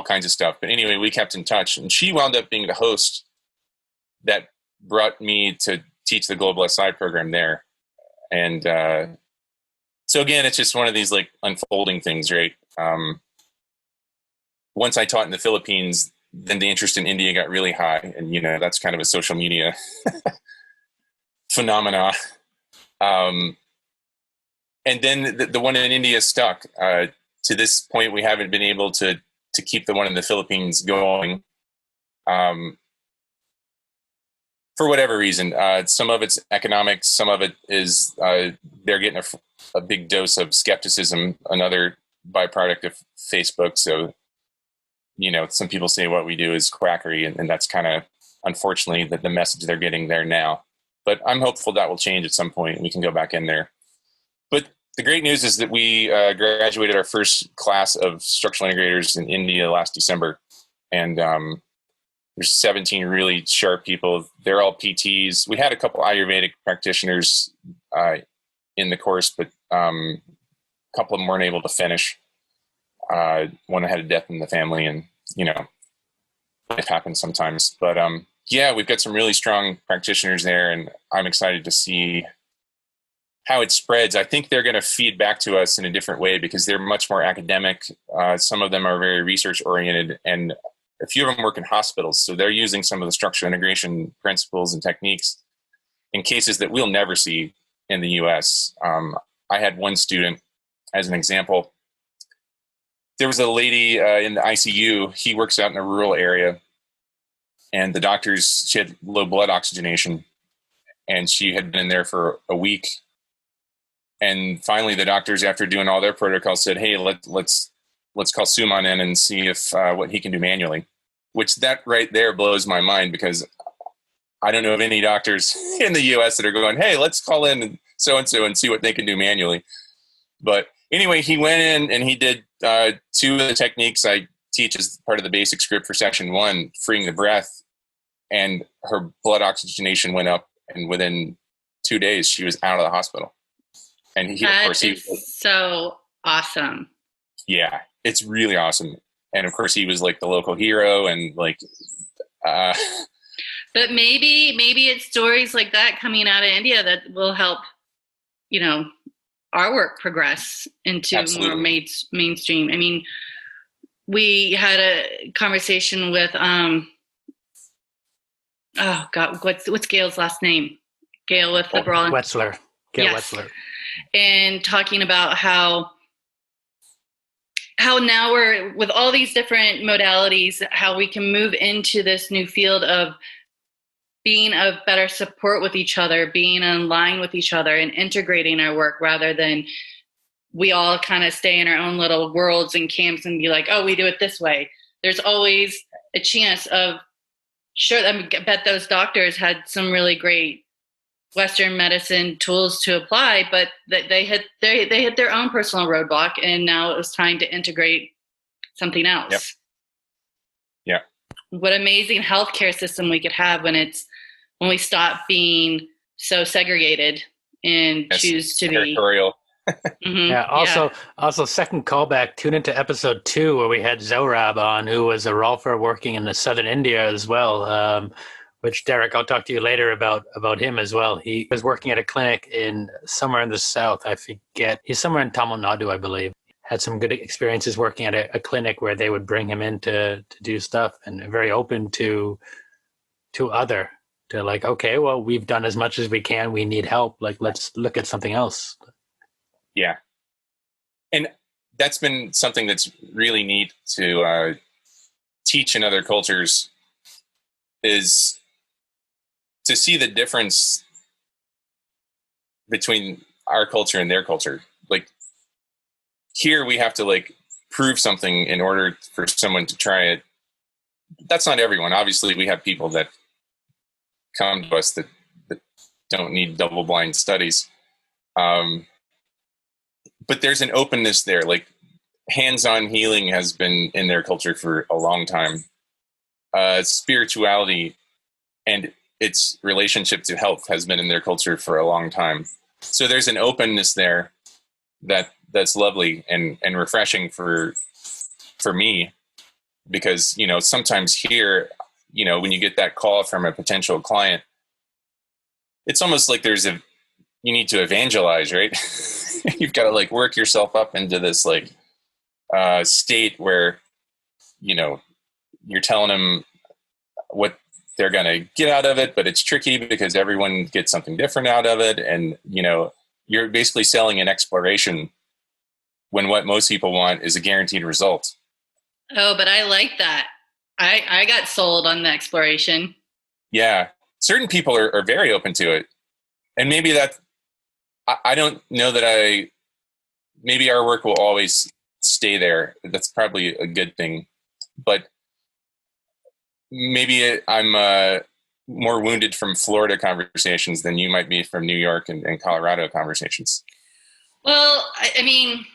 kinds of stuff. But anyway, we kept in touch, and she wound up being the host that brought me to teach the Global SI program there. And so again, it's just one of these like unfolding things, right? Once I taught in the Philippines, then the interest in India got really high. And, that's kind of a social media phenomena. And then the one in India stuck. To this point, we haven't been able to keep the one in the Philippines going. For whatever reason, some of it's economics, some of it is they're getting a big dose of skepticism, another byproduct of Facebook. So, some people say what we do is quackery, and that's kind of, unfortunately, the message they're getting there now. But I'm hopeful that will change at some point, and we can go back in there. But the great news is that we graduated our first class of structural integrators in India last December, and there's 17 really sharp people. They're all PTs. We had a couple Ayurvedic practitioners in the course, but a couple of them weren't able to finish. One had a death in the family, and, it happens sometimes. But we've got some really strong practitioners there, and I'm excited to see how it spreads. I think they're going to feed back to us in a different way, because they're much more academic. Some of them are very research oriented, and a few of them work in hospitals. So they're using some of the structural integration principles and techniques in cases that we'll never see in the US. I had one student, as an example. There was a lady in the ICU. He works out in a rural area, and the doctors, she had low blood oxygenation, and she had been in there for a week. And finally, the doctors, after doing all their protocols, said, "Hey, let's call Suman in and see if what he can do manually," which that right there blows my mind, because I don't know of any doctors in the US that are going, "Hey, let's call in so-and-so and see what they can do manually." But anyway, he went in and he did two of the techniques I teach as part of the basic script for session 1, freeing the breath, and her blood oxygenation went up, and within 2 days she was out of the hospital. And he, of course, he was so awesome. Yeah, it's really awesome. And of course, he was like the local hero, and like. But maybe it's stories like that coming out of India that will help, our work progress into Absolutely. more mainstream. I mean, we had a conversation with what's Gail's last name? Gail with the brawl. Wetzler. Gail Wetzler. And talking about how now we're, with all these different modalities, how we can move into this new field of being of better support with each other, being in line with each other, and integrating our work, rather than we all kind of stay in our own little worlds and camps and be like, "Oh, we do it this way." There's always a chance of, I bet those doctors had some really great Western medicine tools to apply, but they hit their own personal roadblock, and now it was time to integrate something else. Yep. Yeah. What amazing healthcare system we could have when we stop being so segregated and choose to be territorial. Yeah. Also, second callback. Tune into episode 2 where we had Zohrab on, who was a Rolfer working in the southern India as well. Which Derek, I'll talk to you later about him as well. He was working at a clinic in somewhere in the south. I forget. He's somewhere in Tamil Nadu, I believe. Had some good experiences working at a clinic where they would bring him in to do stuff, and very open to like, okay, well, we've done as much as we can. We need help. Like, let's look at something else. Yeah. And that's been something that's really neat to teach in other cultures, is to see the difference between our culture and their culture. Like, here we have to like prove something in order for someone to try it. That's not everyone. Obviously, we have people that come to us that don't need double-blind studies. But there's an openness there. Like, hands-on healing has been in their culture for a long time. Spirituality and its relationship to health has been in their culture for a long time. So there's an openness there that's lovely and refreshing for me, because, you know, sometimes here, you know, when you get that call from a potential client, it's almost like you need to evangelize, right? You've got to like work yourself up into this like state where, you know, you're telling them what they're going to get out of it, but it's tricky because everyone gets something different out of it. And, you know, you're basically selling an exploration when what most people want is a guaranteed result. Oh, but I like that. I got sold on the exploration. Yeah. Certain people are very open to it. And maybe I don't know that maybe our work will always stay there. That's probably a good thing. But maybe I'm more wounded from Florida conversations than you might be from New York and Colorado conversations. Well, I mean,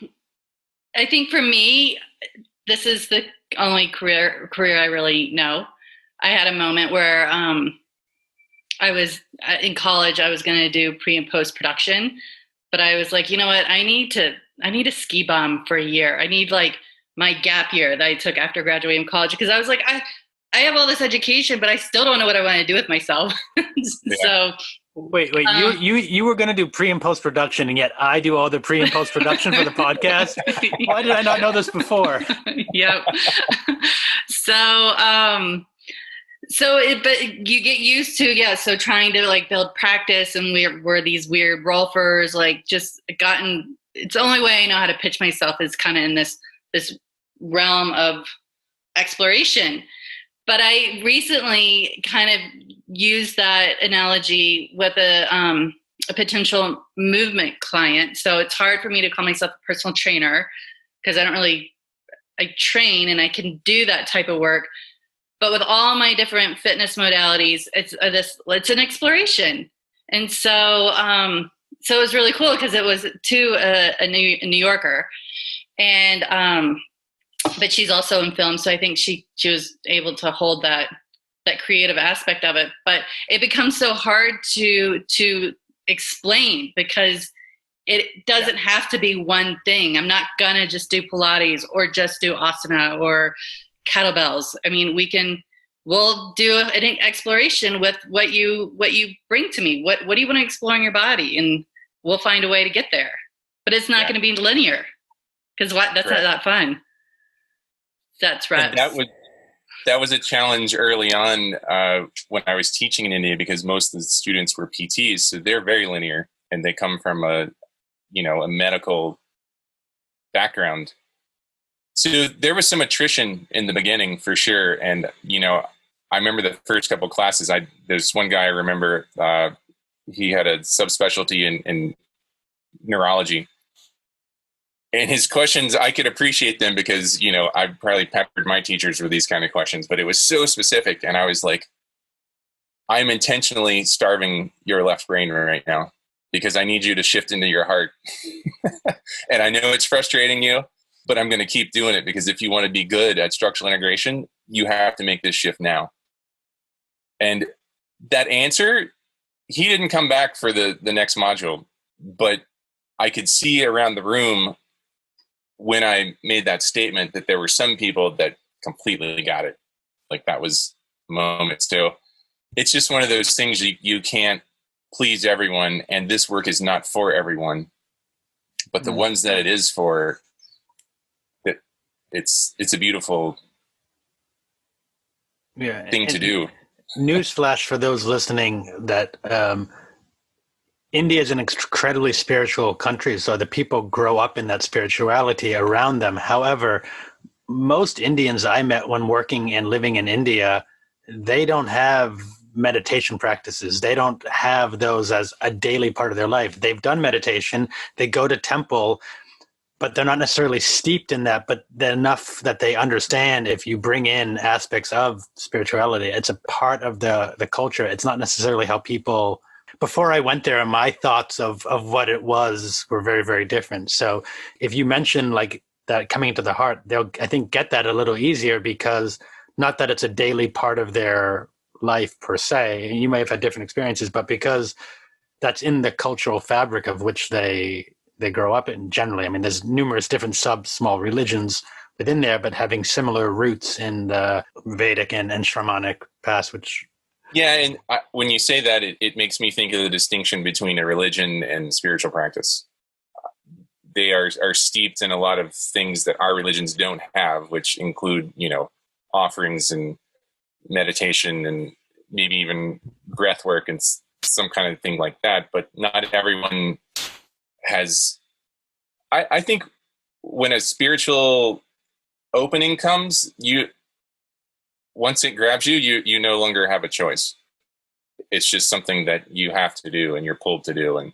I think for me, this is the only career I really know. I had a moment where I was in college. I was going to do pre and post production, but I was like, you know what? I need a ski bum for a year. I need like my gap year that I took after graduating from college, because I was like, I have all this education, but I still don't know what I want to do with myself. So wait, you were going to do pre and post production, and yet I do all the pre and post production for the podcast. Why did I not know this before? Yep. But you get used to, so trying to like build practice, and we're these weird Rolfers, like just it's the only way I know how to pitch myself is kind of in this realm of exploration. But I recently kind of used that analogy with a potential movement client. So it's hard for me to call myself a personal trainer because I train and I can do that type of work. But with all my different fitness modalities, it's an exploration. And so it was really cool because it was to a New Yorker. And but she's also in film, so I think she was able to hold that creative aspect of it. But it becomes so hard to explain because it doesn't have to be one thing. I'm not gonna just do Pilates or just do asana or kettlebells. I mean, we'll do an exploration with what you bring to me. What do you want to explore in your body, and we'll find a way to get there. But it's not going to be linear because that's not that fun. That's right. That was a challenge early on when I was teaching in India, because most of the students were PTs, so they're very linear and they come from a medical background. So there was some attrition in the beginning for sure. And, I remember the first couple of classes, there's one guy I remember, he had a subspecialty in neurology. And his questions, I could appreciate them because, I probably peppered my teachers with these kind of questions, but it was so specific. And I was like, I'm intentionally starving your left brain right now because I need you to shift into your heart. And I know it's frustrating you, but I'm going to keep doing it because if you want to be good at structural integration, you have to make this shift now. And that answer, he didn't come back for the next module, but I could see around the room when I made that statement that there were some people that completely got it. Like that was a moment. So it's just one of those things you can't please everyone, and this work is not for everyone. But the ones that it is for, it's a beautiful thing to do. Newsflash for those listening that India is an incredibly spiritual country, so the people grow up in that spirituality around them. However, most Indians I met when working and living in India, they don't have meditation practices. They don't have those as a daily part of their life. They've done meditation, they go to temple, but they're not necessarily steeped in that, but enough that they understand if you bring in aspects of spirituality, it's a part of the culture. It's not necessarily how people, before I went there, my thoughts of what it was were very, very different. So if you mention like that coming into the heart, they'll, I think, get that a little easier, because not that it's a daily part of their life per se. You may have had different experiences, but because that's in the cultural fabric of which they grow up in generally. I mean, there's numerous different small religions within there, but having similar roots in the Vedic and Shramanic past, which... Yeah, and when you say that, it makes me think of the distinction between a religion and spiritual practice. They are steeped in a lot of things that our religions don't have, which include, offerings and meditation and maybe even breath work and some kind of thing like that. But not everyone has... I think when a spiritual opening comes, once it grabs you no longer have a choice. It's just something that you have to do and you're pulled to do. And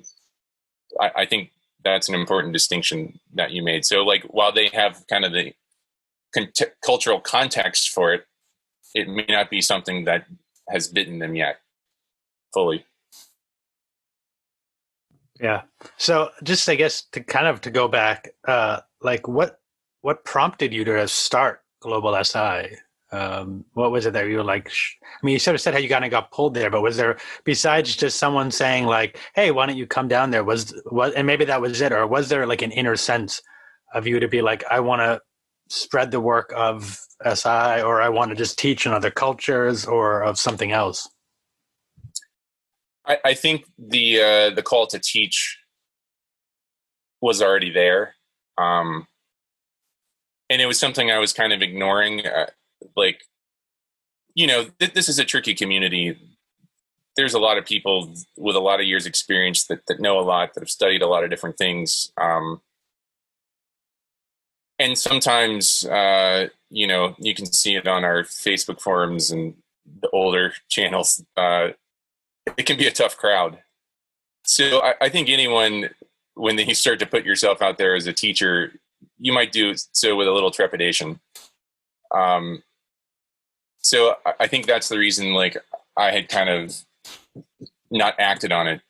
I think that's an important distinction that you made. So like, while they have kind of the cultural context for it, it may not be something that has bitten them yet fully. Yeah. So just, I guess, to go back, like what prompted you to start Global SI? What was it that you were like, I mean, you sort of said how you kind of got pulled there, but was there, besides just someone saying like, hey, why don't you come down there, and maybe that was it, or was there like an inner sense of you to be like, I want to spread the work of SI, or I want to just teach in other cultures, or of something else? I think the call to teach was already there. And it was something I was kind of ignoring. This is a tricky community. There's a lot of people with a lot of years experience that know a lot, that have studied a lot of different things. And sometimes, you can see it on our Facebook forums and the older channels. It can be a tough crowd. So I think anyone, when you start to put yourself out there as a teacher, you might do so with a little trepidation. So I think that's the reason, like, I had kind of not acted on it.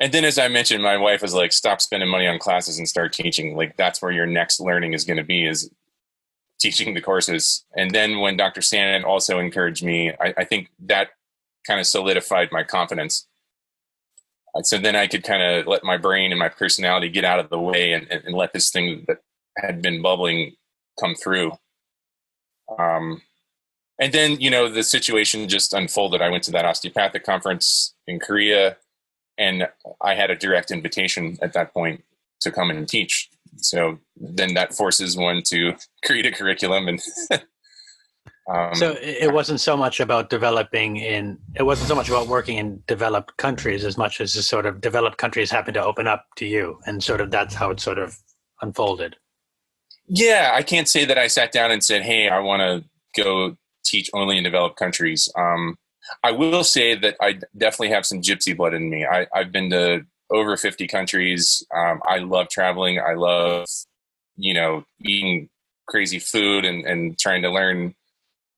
And then, as I mentioned, my wife was like, stop spending money on classes and start teaching. Like, that's where your next learning is going to be, is teaching the courses. And then when Dr. Sanet also encouraged me, I think that kind of solidified my confidence. So then I could kind of let my brain and my personality get out of the way and let this thing that had been bubbling come through. And then, the situation just unfolded. I went to that osteopathic conference in Korea, and I had a direct invitation at that point to come and teach. So then that forces one to create a curriculum. And so it wasn't so much about working in developed countries as much as just sort of developed countries happened to open up to you, and sort of that's how it sort of unfolded. Yeah, I can't say that I sat down and said, hey, I want to go teach only in developed countries. I will say that I definitely have some gypsy blood in me. I've been to over 50 countries. I love traveling. I love, eating crazy food and trying to learn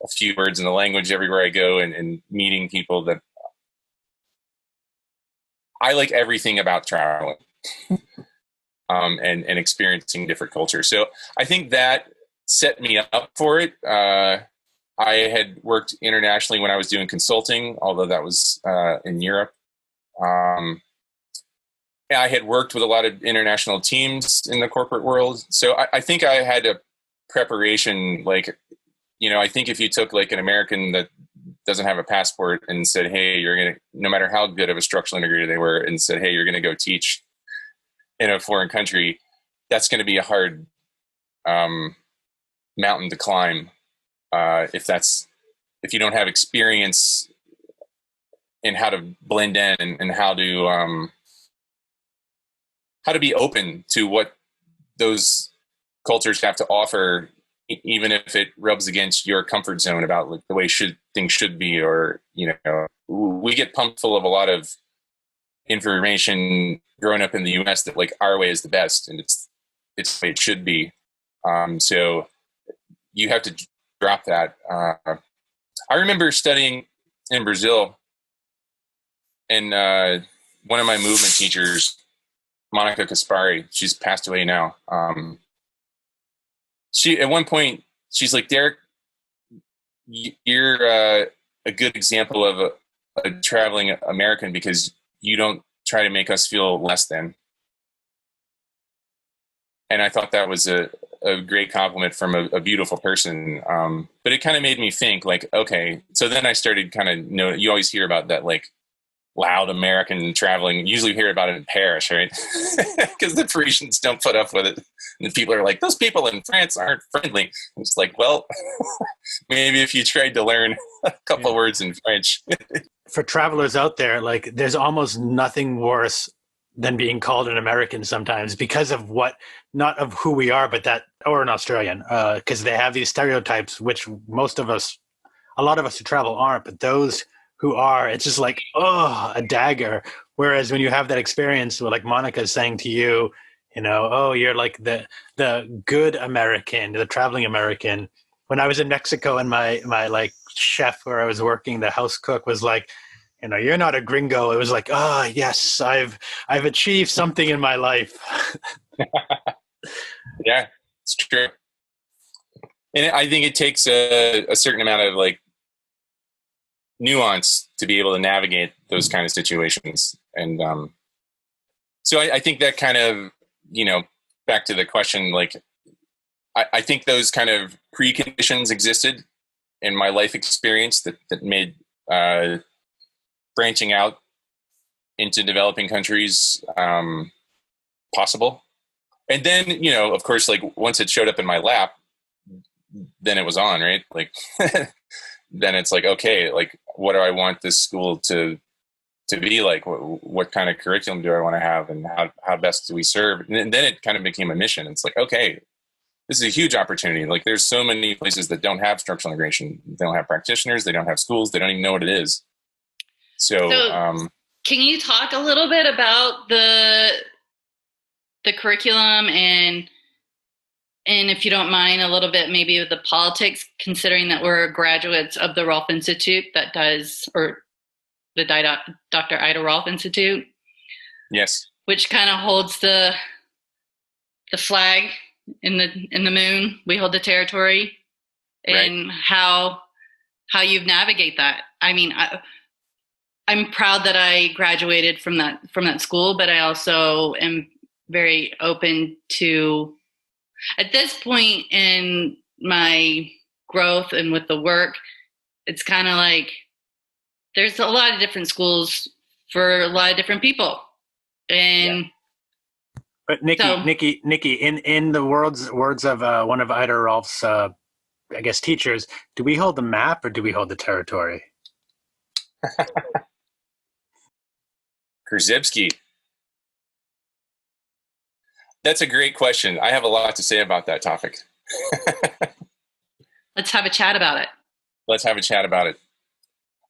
a few words in the language everywhere I go, and meeting people that I like everything about traveling, and experiencing different cultures. So I think that set me up for it. I had worked internationally when I was doing consulting, although that was in Europe. I had worked with a lot of international teams in the corporate world. So I think I had a preparation, like, I think if you took like an American that doesn't have a passport and said, hey, you're going to, no matter how good of a structural integrator they were, and said, hey, you're going to go teach in a foreign country, that's going to be a hard mountain to climb. If you don't have experience in how to blend in and how to be open to what those cultures have to offer, even if it rubs against your comfort zone about like the way things should be, or, we get pumped full of a lot of information growing up in the US that like our way is the best and it's the way it should be. So you have to drop that. I remember studying in Brazil, and one of my movement teachers, Monica Kaspari, she's passed away now. She, at one point, she's like, Derek, you're a good example of a traveling American because you don't try to make us feel less than. And I thought that was a great compliment from a beautiful person. But it kind of made me think like, okay, so then I started kind of, you always hear about that, like, loud American traveling. Usually you hear about it in Paris, right? Because the Parisians don't put up with it. And people are like, those people in France aren't friendly. It's like, well, maybe if you tried to learn a couple words in French. For travelers out there, like, there's almost nothing worse than being called an American sometimes because of not of who we are, but or an Australian, because they have these stereotypes, which a lot of us who travel aren't, but those who are, it's just like, oh, a dagger. Whereas when you have that experience, like Monica is saying to you, oh, you're like the good American, the traveling American. When I was in Mexico and my like chef where I was working, the house cook was like, you're not a gringo. It was like, oh, yes, I've achieved something in my life. Yeah, it's true. And I think it takes a certain amount of like nuance to be able to navigate those kind of situations. And so I think that kind of, back to the question, like, I think those kind of preconditions existed in my life experience that made branching out into developing countries possible. And then, of course, like once it showed up in my lap, then it was on, right? Like, then it's like, okay, like, what do I want this school to be like? What kind of curriculum do I want to have, and how best do we serve? And then it kind of became a mission. It's like, okay, this is a huge opportunity. Like, there's so many places that don't have structural integration. They don't have practitioners. They don't have schools. They don't even know what it is. So can you talk a little bit about the curriculum and if you don't mind, a little bit maybe of the politics, considering that we're graduates of the Rolf Institute or the Dr. Ida Rolf Institute? Yes. Which kind of holds the flag in the moon. We hold the territory, and right. How you navigate that. I mean, I'm proud that I graduated from that school, but I also am very open to, at this point in my growth and with the work, it's kind of like there's a lot of different schools for a lot of different people. And but Nikki, in the words of one of Ida Rolf's, I guess, teachers, do we hold the map or do we hold the territory? Krzyzewski. That's a great question. I have a lot to say about that topic. Let's have a chat about it.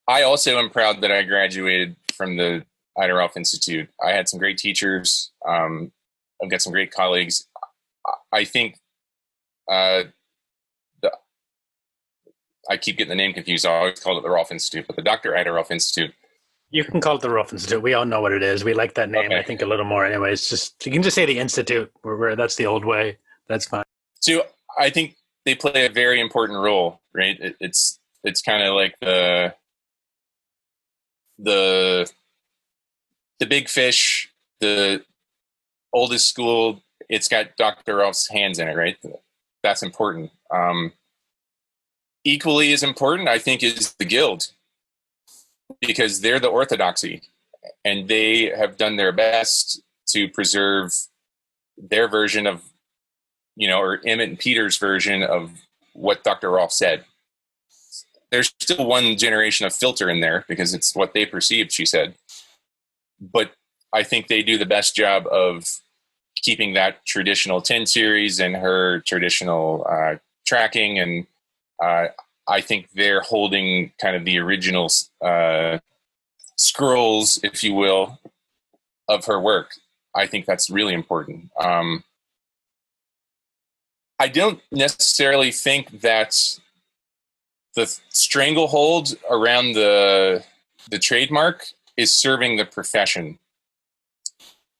I also am proud that I graduated from the Ida Rolf Institute. I had some great teachers. I've got some great colleagues. I think I keep getting the name confused. I always called it the Rolf Institute, but the Dr. Ida Rolf Institute. You can call it the Rolf Institute. We all know what it is. We like that name, okay. I think, a little more. Anyway, it's just, you can just say the Institute. Where that's the old way. That's fine. So I think they play a very important role, right? It's kind of like the big fish the oldest school, it's got Dr. Rolf's hands in it, right? That's important. Equally as important, I think, is the Guild, because they're the orthodoxy, and they have done their best to preserve their version of, or Emmett and Peter's version of what Dr. Rolf said. There's still one generation of filter in there because it's what they perceived, she said. But I think they do the best job of keeping that traditional 10 series and her traditional tracking. And I think they're holding kind of the original scrolls, if you will, of her work. I think that's really important. I don't necessarily think that the stranglehold around the trademark is serving the profession.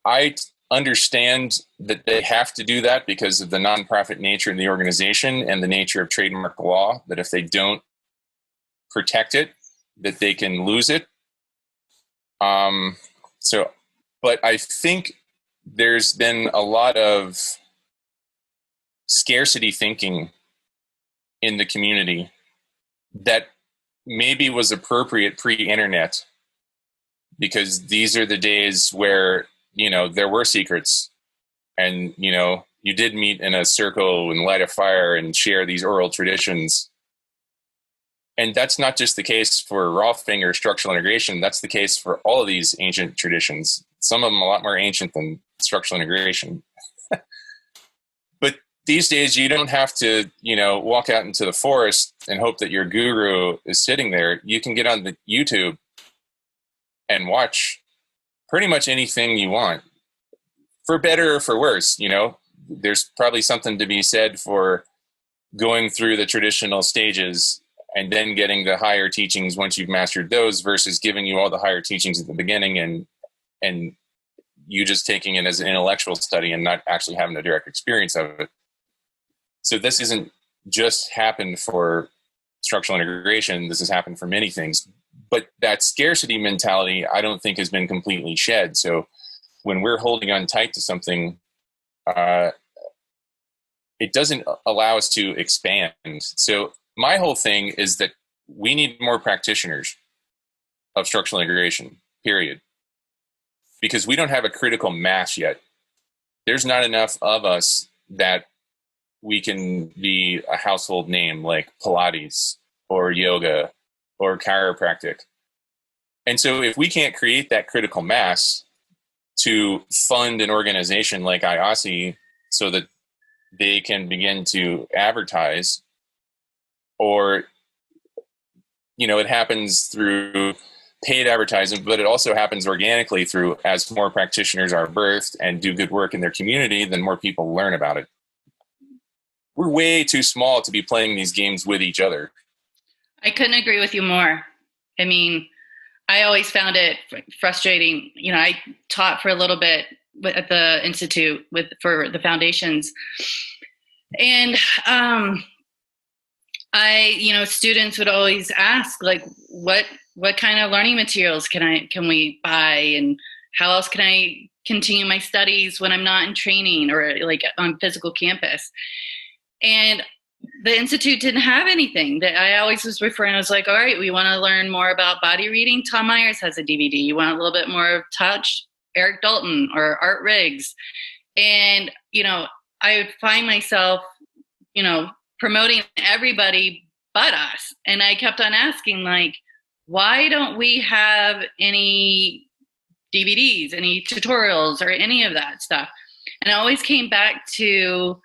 I understand that they have to do that because of the nonprofit nature of the organization and the nature of trademark law, that if they don't protect it, that they can lose it. But I think there's been a lot of scarcity thinking in the community that maybe was appropriate pre-internet, because these are the days where, there were secrets, and, you did meet in a circle and light a fire and share these oral traditions. And that's not just the case for Rolfing or structural integration. That's the case for all of these ancient traditions. Some of them a lot more ancient than structural integration. But these days, you don't have to, walk out into the forest and hope that your guru is sitting there. You can get on the YouTube and watch pretty much anything you want, for better or for worse. There's probably something to be said for going through the traditional stages and then getting the higher teachings once you've mastered those, versus giving you all the higher teachings at the beginning and you just taking it as an intellectual study and not actually having a direct experience of it. So this isn't just happened for structural integration. This has happened for many things. But that scarcity mentality, I don't think, has been completely shed. So when we're holding on tight to something, it doesn't allow us to expand. So my whole thing is that we need more practitioners of structural integration, period. Because we don't have a critical mass yet. There's not enough of us that we can be a household name like Pilates or yoga or chiropractic. And so if we can't create that critical mass to fund an organization like IASI so that they can begin to advertise, or, it happens through paid advertising, but it also happens organically through, as more practitioners are birthed and do good work in their community, then more people learn about it. We're way too small to be playing these games with each other. I couldn't agree with you more. I mean, I always found it frustrating. I taught for a little bit at the Institute for the foundations. And students would always ask, like, what kind of learning materials can we buy, and how else can I continue my studies when I'm not in training or like on physical campus? And the Institute didn't have anything. That I always was referring. I was like, all right, we want to learn more about body reading. Tom Myers has a DVD. You want a little bit more of touch? Eric Dalton or Art Riggs. And, I would find myself, promoting everybody but us. And I kept on asking, like, why don't we have any DVDs, any tutorials, or any of that stuff? And I always came back to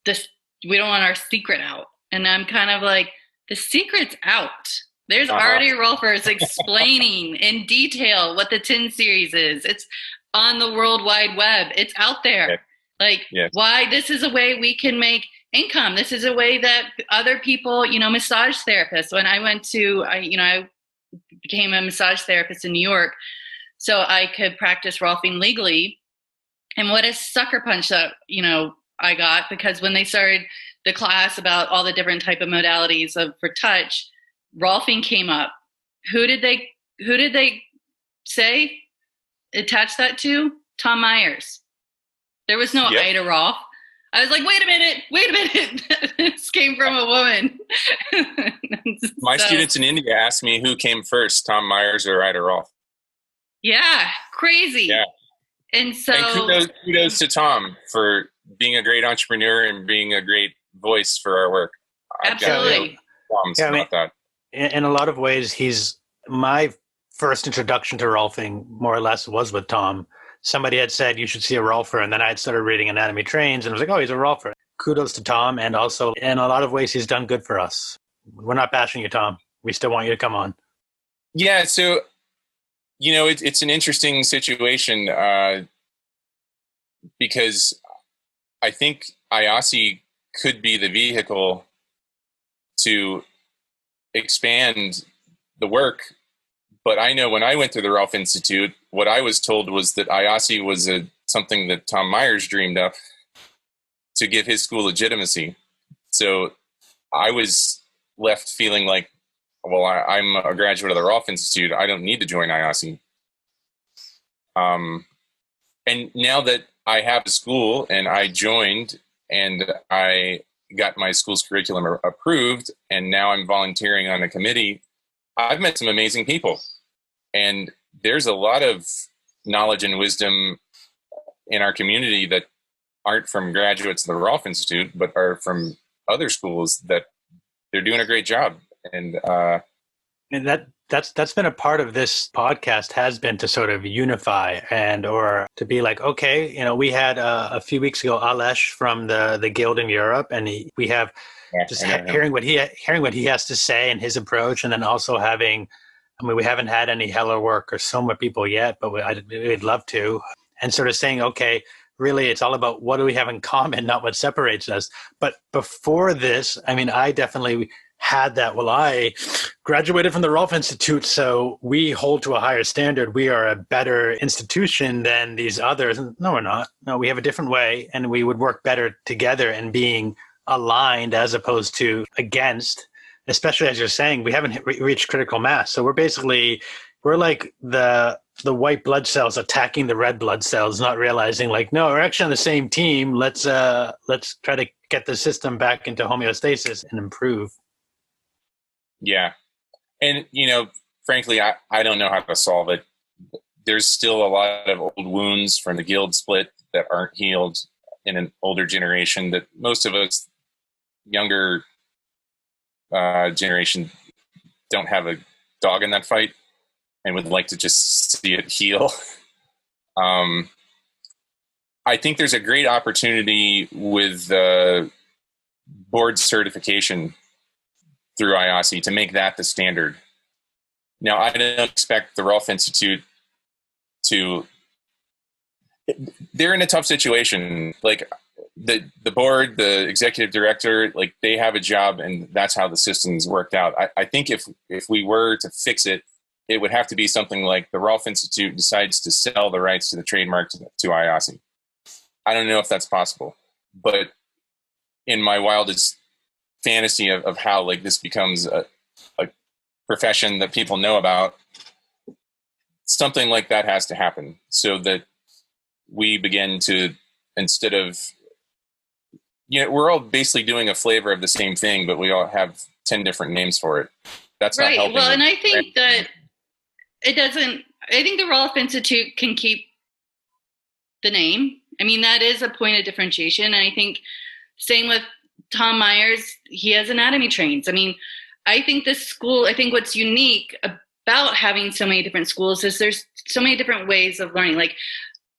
this, we don't want our secret out. And I'm kind of like, the secret's out. There's already Rolfers explaining in detail what the 10 series is. It's on the World Wide Web. It's out there. Yeah. Like, why this is a way we can make income. This is a way that other people, massage therapists. When I went to, I became a massage therapist in New York so I could practice Rolfing legally. And what a sucker punch that, I got, because when they started the class about all the different type of modalities for touch, Rolfing came up. Who did they say? attach that to? Tom Myers. There was no Ida Rolf. I was like, wait a minute. This came from a woman. My students in India asked me who came first, Tom Myers or Ida Rolf. Yeah, crazy. Yeah. And so kudos to Tom for being a great entrepreneur and being a great voice for our work. Absolutely. That. In a lot of ways, he's my first introduction to Rolfing, more or less, was with Tom. Somebody had said, you should see a Rolfer, and then I had started reading Anatomy Trains, and I was like, oh, he's a Rolfer. Kudos to Tom, and also, in a lot of ways, he's done good for us. We're not bashing you, Tom. We still want you to come on. Yeah, so, it's an interesting situation because I think IASI could be the vehicle to expand the work. But I know when I went to the Rolf Institute, what I was told was that IASI was something that Tom Myers dreamed up to give his school legitimacy. So I was left feeling like, well, I'm a graduate of the Rolf Institute. I don't need to join IASI. And now that I have a school and I joined and I got my school's curriculum approved, and now I'm volunteering on a committee, I've met some amazing people. And there's a lot of knowledge and wisdom in our community that aren't from graduates of the Rolf Institute, but are from other schools that they're doing a great job. And that's been a part of this podcast, has been to sort of unify or to be like, okay, we had a few weeks ago Alesh from the Guild in Europe, and we have hearing what he has to say and his approach, and then also having. We haven't had any Heller work or Soma people yet, but we'd love to. And sort of saying, okay, really, it's all about what do we have in common, not what separates us. But before this, I definitely had that. Well, I graduated from the Rolf Institute, so we hold to a higher standard. We are a better institution than these others. No, we're not. No, we have a different way, and we would work better together and being aligned as opposed to against. Especially as you're saying, we haven't reached critical mass. So we're like the white blood cells attacking the red blood cells, not realizing like, no, we're actually on the same team. Let's try to get the system back into homeostasis and improve. Yeah. And, frankly, I don't know how to solve it. There's still a lot of old wounds from the Guild split that aren't healed in an older generation that most of us younger generation don't have a dog in that fight and would like to just see it heal. I think there's a great opportunity with board certification through IASI to make that the standard. Now, I don't expect the Rolf Institute they're in a tough situation. Like, the board, the executive director, like, they have a job, and that's how the system's worked out. I think if we were to fix it, it would have to be something like the Rolf Institute decides to sell the rights to the trademark to IASI. I don't know if that's possible, but in my wildest fantasy of how like this becomes a profession that people know about, something like that has to happen so that we begin to, instead of, we're all basically doing a flavor of the same thing, but we all have 10 different names for it. That's right. Not helping. Well, and I think that I think the Rolf Institute can keep the name. That is a point of differentiation. And I think same with Tom Myers, he has anatomy trains. I think this school, I think what's unique about having so many different schools is there's so many different ways of learning. Like,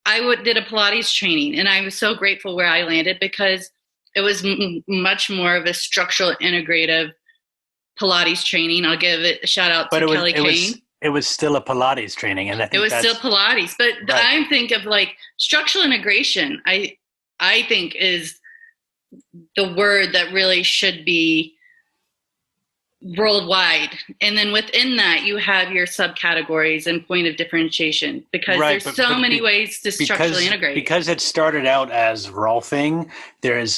I did a Pilates training, and I was so grateful where I landed because it was much more of a structural integrative Pilates training. I'll give it a shout out to Kelly Kane. It was still a Pilates training, and I think it was still Pilates. But right. I think of like structural integration. I think is the word that really should be worldwide. And then within that, you have your subcategories and point of differentiation, because there's so many ways to structurally integrate. Because it started out as Rolfing,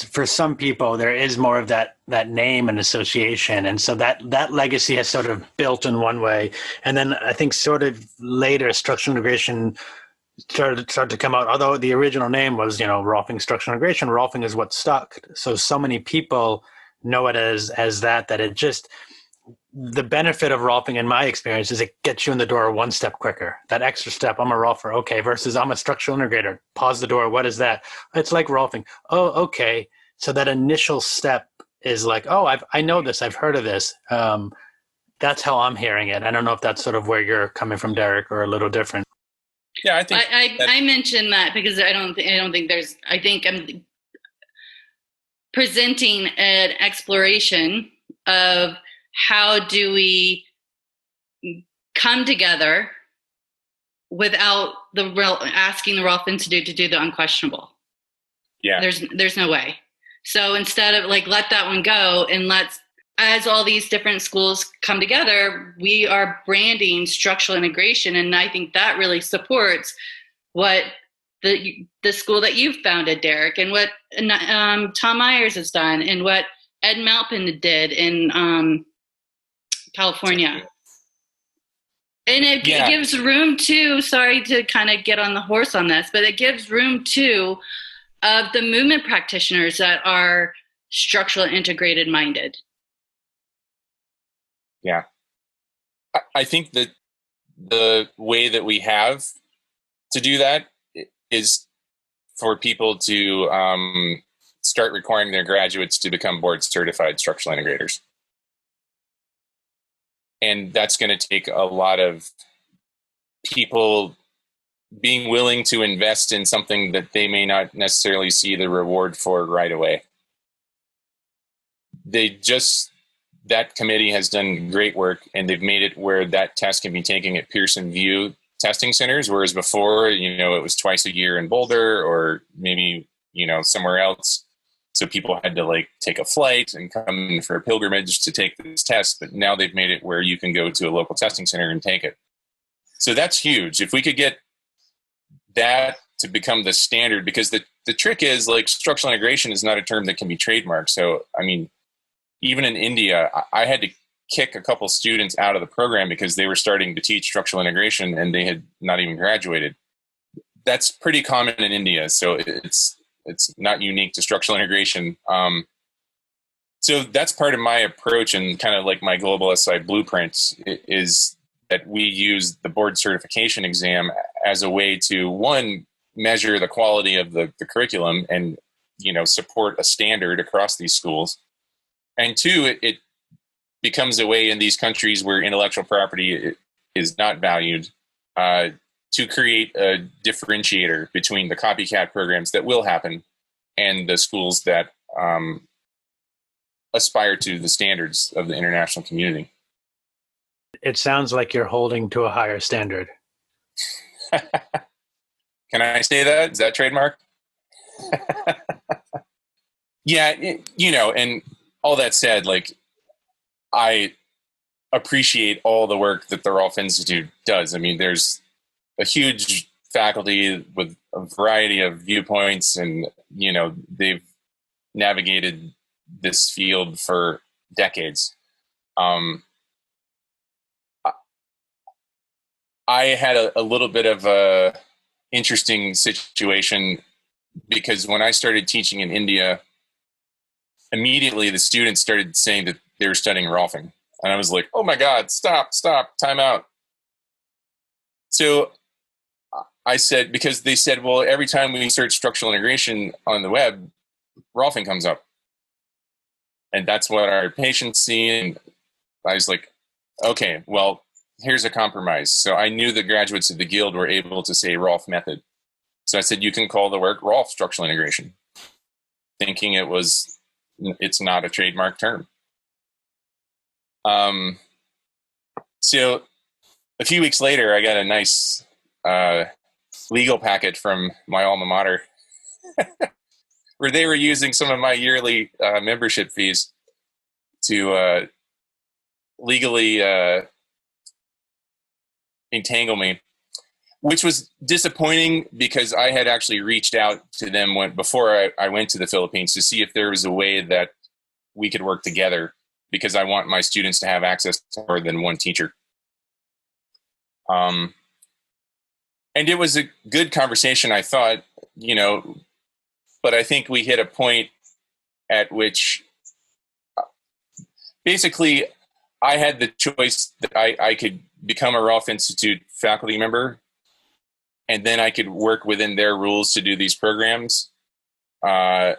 for some people, there is more of that name and association. And so that legacy has sort of built in one way. And then I think sort of later structural integration started to come out. Although the original name was, Rolfing Structural Integration, Rolfing is what stuck. So many people know it as that it just, the benefit of Rolfing in my experience is it gets you in the door one step quicker. That extra step, I'm a Rolfer, okay, versus I'm a structural integrator. Pause the door, what is that? It's like Rolfing. Oh, okay. So that initial step is like, oh, I know this, I've heard of this. That's how I'm hearing it. I don't know if that's sort of where you're coming from, Derek, or a little different. Yeah, I think I mentioned that because I don't think there's. I think I'm presenting an exploration of how do we come together without asking the Rolf Institute to do the unquestionable. Yeah, there's no way. So instead of let that one go, and as all these different schools come together, we are branding structural integration, and I think that really supports what the school that you've founded, Derek, and what Tom Myers has done, and what Ed Malpin did in California. And it gives room to, sorry to kind of get on the horse on this, but it gives room to of the movement practitioners that are structural integrated minded. Yeah. I think that the way that we have to do that is for people to start requiring their graduates to become board certified structural integrators. And that's going to take a lot of people being willing to invest in something that they may not necessarily see the reward for right away. That committee has done great work, and they've made it where that test can be taken at Pearson VUE testing centers, whereas before, it was twice a year in Boulder or maybe, somewhere else. So people had to take a flight and come in for a pilgrimage to take this test. But now they've made it where you can go to a local testing center and take it. So that's huge. If we could get that to become the standard, because the trick is structural integration is not a term that can be trademarked. So, even in India, I had to kick a couple students out of the program because they were starting to teach structural integration and they had not even graduated. That's pretty common in India. So it's not unique to structural integration. So that's part of my approach and kind of my global SI blueprint is that we use the board certification exam as a way to, one, measure the quality of the curriculum and, support a standard across these schools. And two, it becomes a way in these countries where intellectual property is not valued to create a differentiator between the copycat programs that will happen and the schools that aspire to the standards of the international community. It sounds like you're holding to a higher standard. Can I say that? Is that trademark? Yeah, and all that said, I appreciate all the work that the Rolf Institute does. There's a huge faculty with a variety of viewpoints, and, they've navigated this field for decades. I had a little bit of a interesting situation because when I started teaching in India, immediately the students started saying that they were studying Rolfing. And I was like, oh my God, stop, time out. So I said, because they said, well, every time we search structural integration on the web, Rolfing comes up. And that's what our patients see. And I was like, okay, well, here's a compromise. So I knew the graduates of the guild were able to say Rolf method. So I said, you can call the work Rolf structural integration, thinking it's not a trademark term. So a few weeks later, I got a nice legal packet from my alma mater where they were using some of my yearly membership fees to legally entangle me, which was disappointing because I had actually reached out to them before I went to the Philippines to see if there was a way that we could work together, because I want my students to have access to more than one teacher. And And it was a good conversation, I thought, but I think we hit a point at which basically I had the choice that I could become a Rolf Institute faculty member, and then I could work within their rules to do these programs. But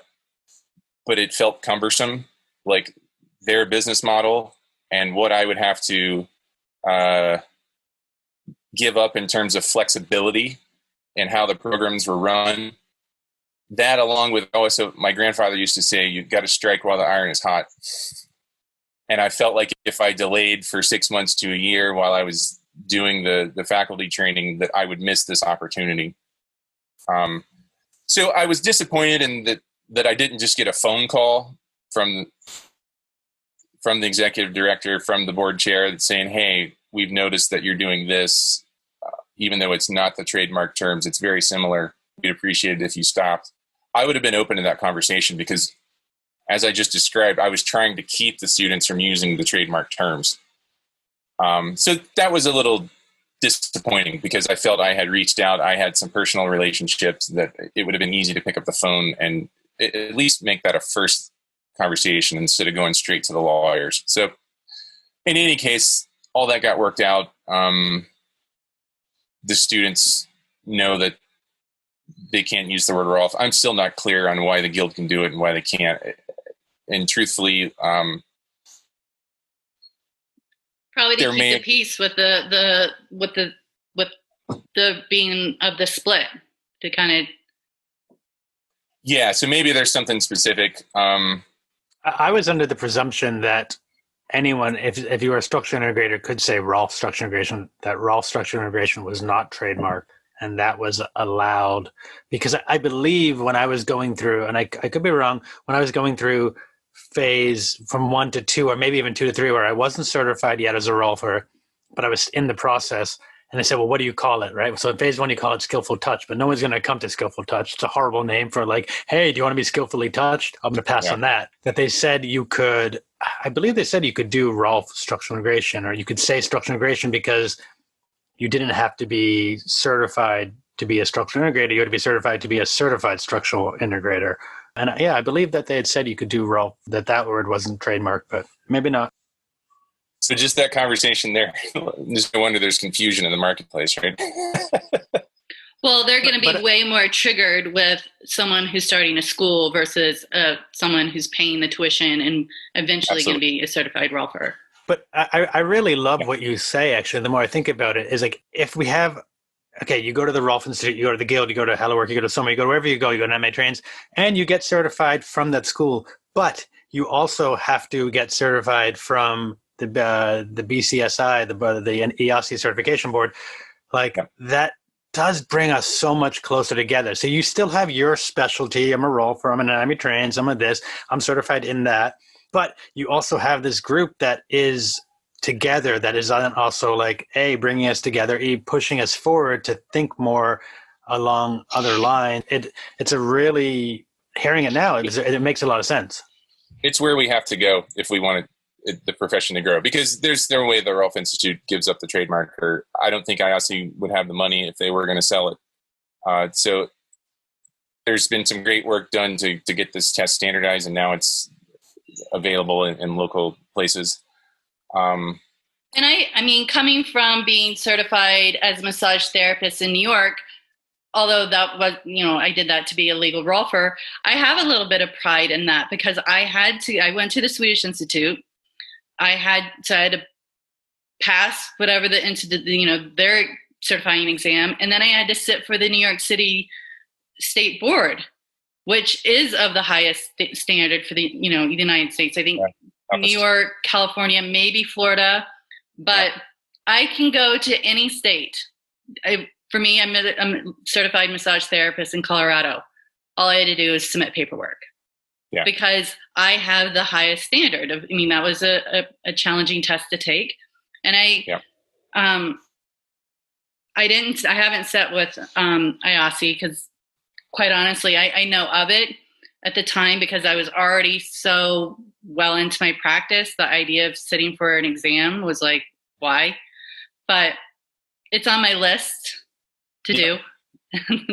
it felt cumbersome, like their business model and what I would have to give up in terms of flexibility and how the programs were run. That, along with also my grandfather used to say, you've got to strike while the iron is hot. And I felt like if I delayed for 6 months to a year while I was doing the faculty training, that I would miss this opportunity. So I was disappointed in that I didn't just get a phone call from the executive director, from the board chair, that's saying, hey, we've noticed that you're doing this, even though it's not the trademark terms, it's very similar. We'd appreciate it if you stopped. I would have been open to that conversation because, as I just described, I was trying to keep the students from using the trademark terms. So that was a little disappointing because I felt I had reached out. I had some personal relationships that it would have been easy to pick up the phone and at least make that a first conversation instead of going straight to the lawyers. So in any case, all that got worked out. The students know that they can't use the word Rolf. I'm still not clear on why the guild can do it and why they can't. And truthfully, probably to keep the peace with the being of the split to kind of. Yeah, so maybe there's something specific. I was under the presumption that anyone, if you were a structural integrator, could say Rolf Structural Integration, that Rolf Structural Integration was not trademarked, and that was allowed. Because I believe when I was going through, and I could be wrong, when I was going through phase from 1 to 2, or maybe even 2 to 3, where I wasn't certified yet as a Rolfer, but I was in the process. And they said, well, what do you call it, right? So in phase 1, you call it skillful touch, but no one's going to come to skillful touch. It's a horrible name for like, hey, do you want to be skillfully touched? I'm going to pass on that. That they said you could, I believe they said you could do Rolf Structural Integration, or you could say Structural Integration because you didn't have to be certified to be a structural integrator. You had to be certified to be a certified structural integrator. And yeah, I believe that they had said you could do Rolf, that word wasn't trademarked, but maybe not. So just that conversation there, just no wonder there's confusion in the marketplace, right? Well, they're going to be way more triggered with someone who's starting a school versus someone who's paying the tuition and eventually going to be a certified Rolfer. But I really love what you say, actually. The more I think about it, is like, if we have, okay, you go to the Rolf Institute, you go to the Gill, you go to Hello Work, you go to Soma, you go wherever you go to MA Trains, and you get certified from that school. But you also have to get certified from the BCSI, the EOSI certification board. That does bring us so much closer together. So you still have your specialty. I'm a Rolfer, I'm an MA Trains, I'm a this, I'm certified in that. But you also have this group that is together, that is also like bringing us together, pushing us forward to think more along other lines. It's a really, hearing it now, it makes a lot of sense. It's where we have to go if we want the profession to grow, because there's no way the Rolf Institute gives up the trademark, or I don't think IOSI would have the money if they were going to sell it. So there's been some great work done to get this test standardized, and now it's available in local places. And I mean, coming from being certified as a massage therapist in New York, although that was, I did that to be a legal Rolfer, I have a little bit of pride in that because I went to the Swedish Institute. I had to pass whatever their certifying exam. And then I had to sit for the New York City State Board, which is of the highest standard for the, United States. I think New York, California, maybe Florida, but I can go to any state. For me, I'm a certified massage therapist in Colorado. All I had to do is submit paperwork. Yeah. Because I have the highest standard of, that was a challenging test to take. And I haven't sat with IOSI because quite honestly, I know of it at the time because I was already so well into my practice. The idea of sitting for an exam was like, why? But it's on my list to do.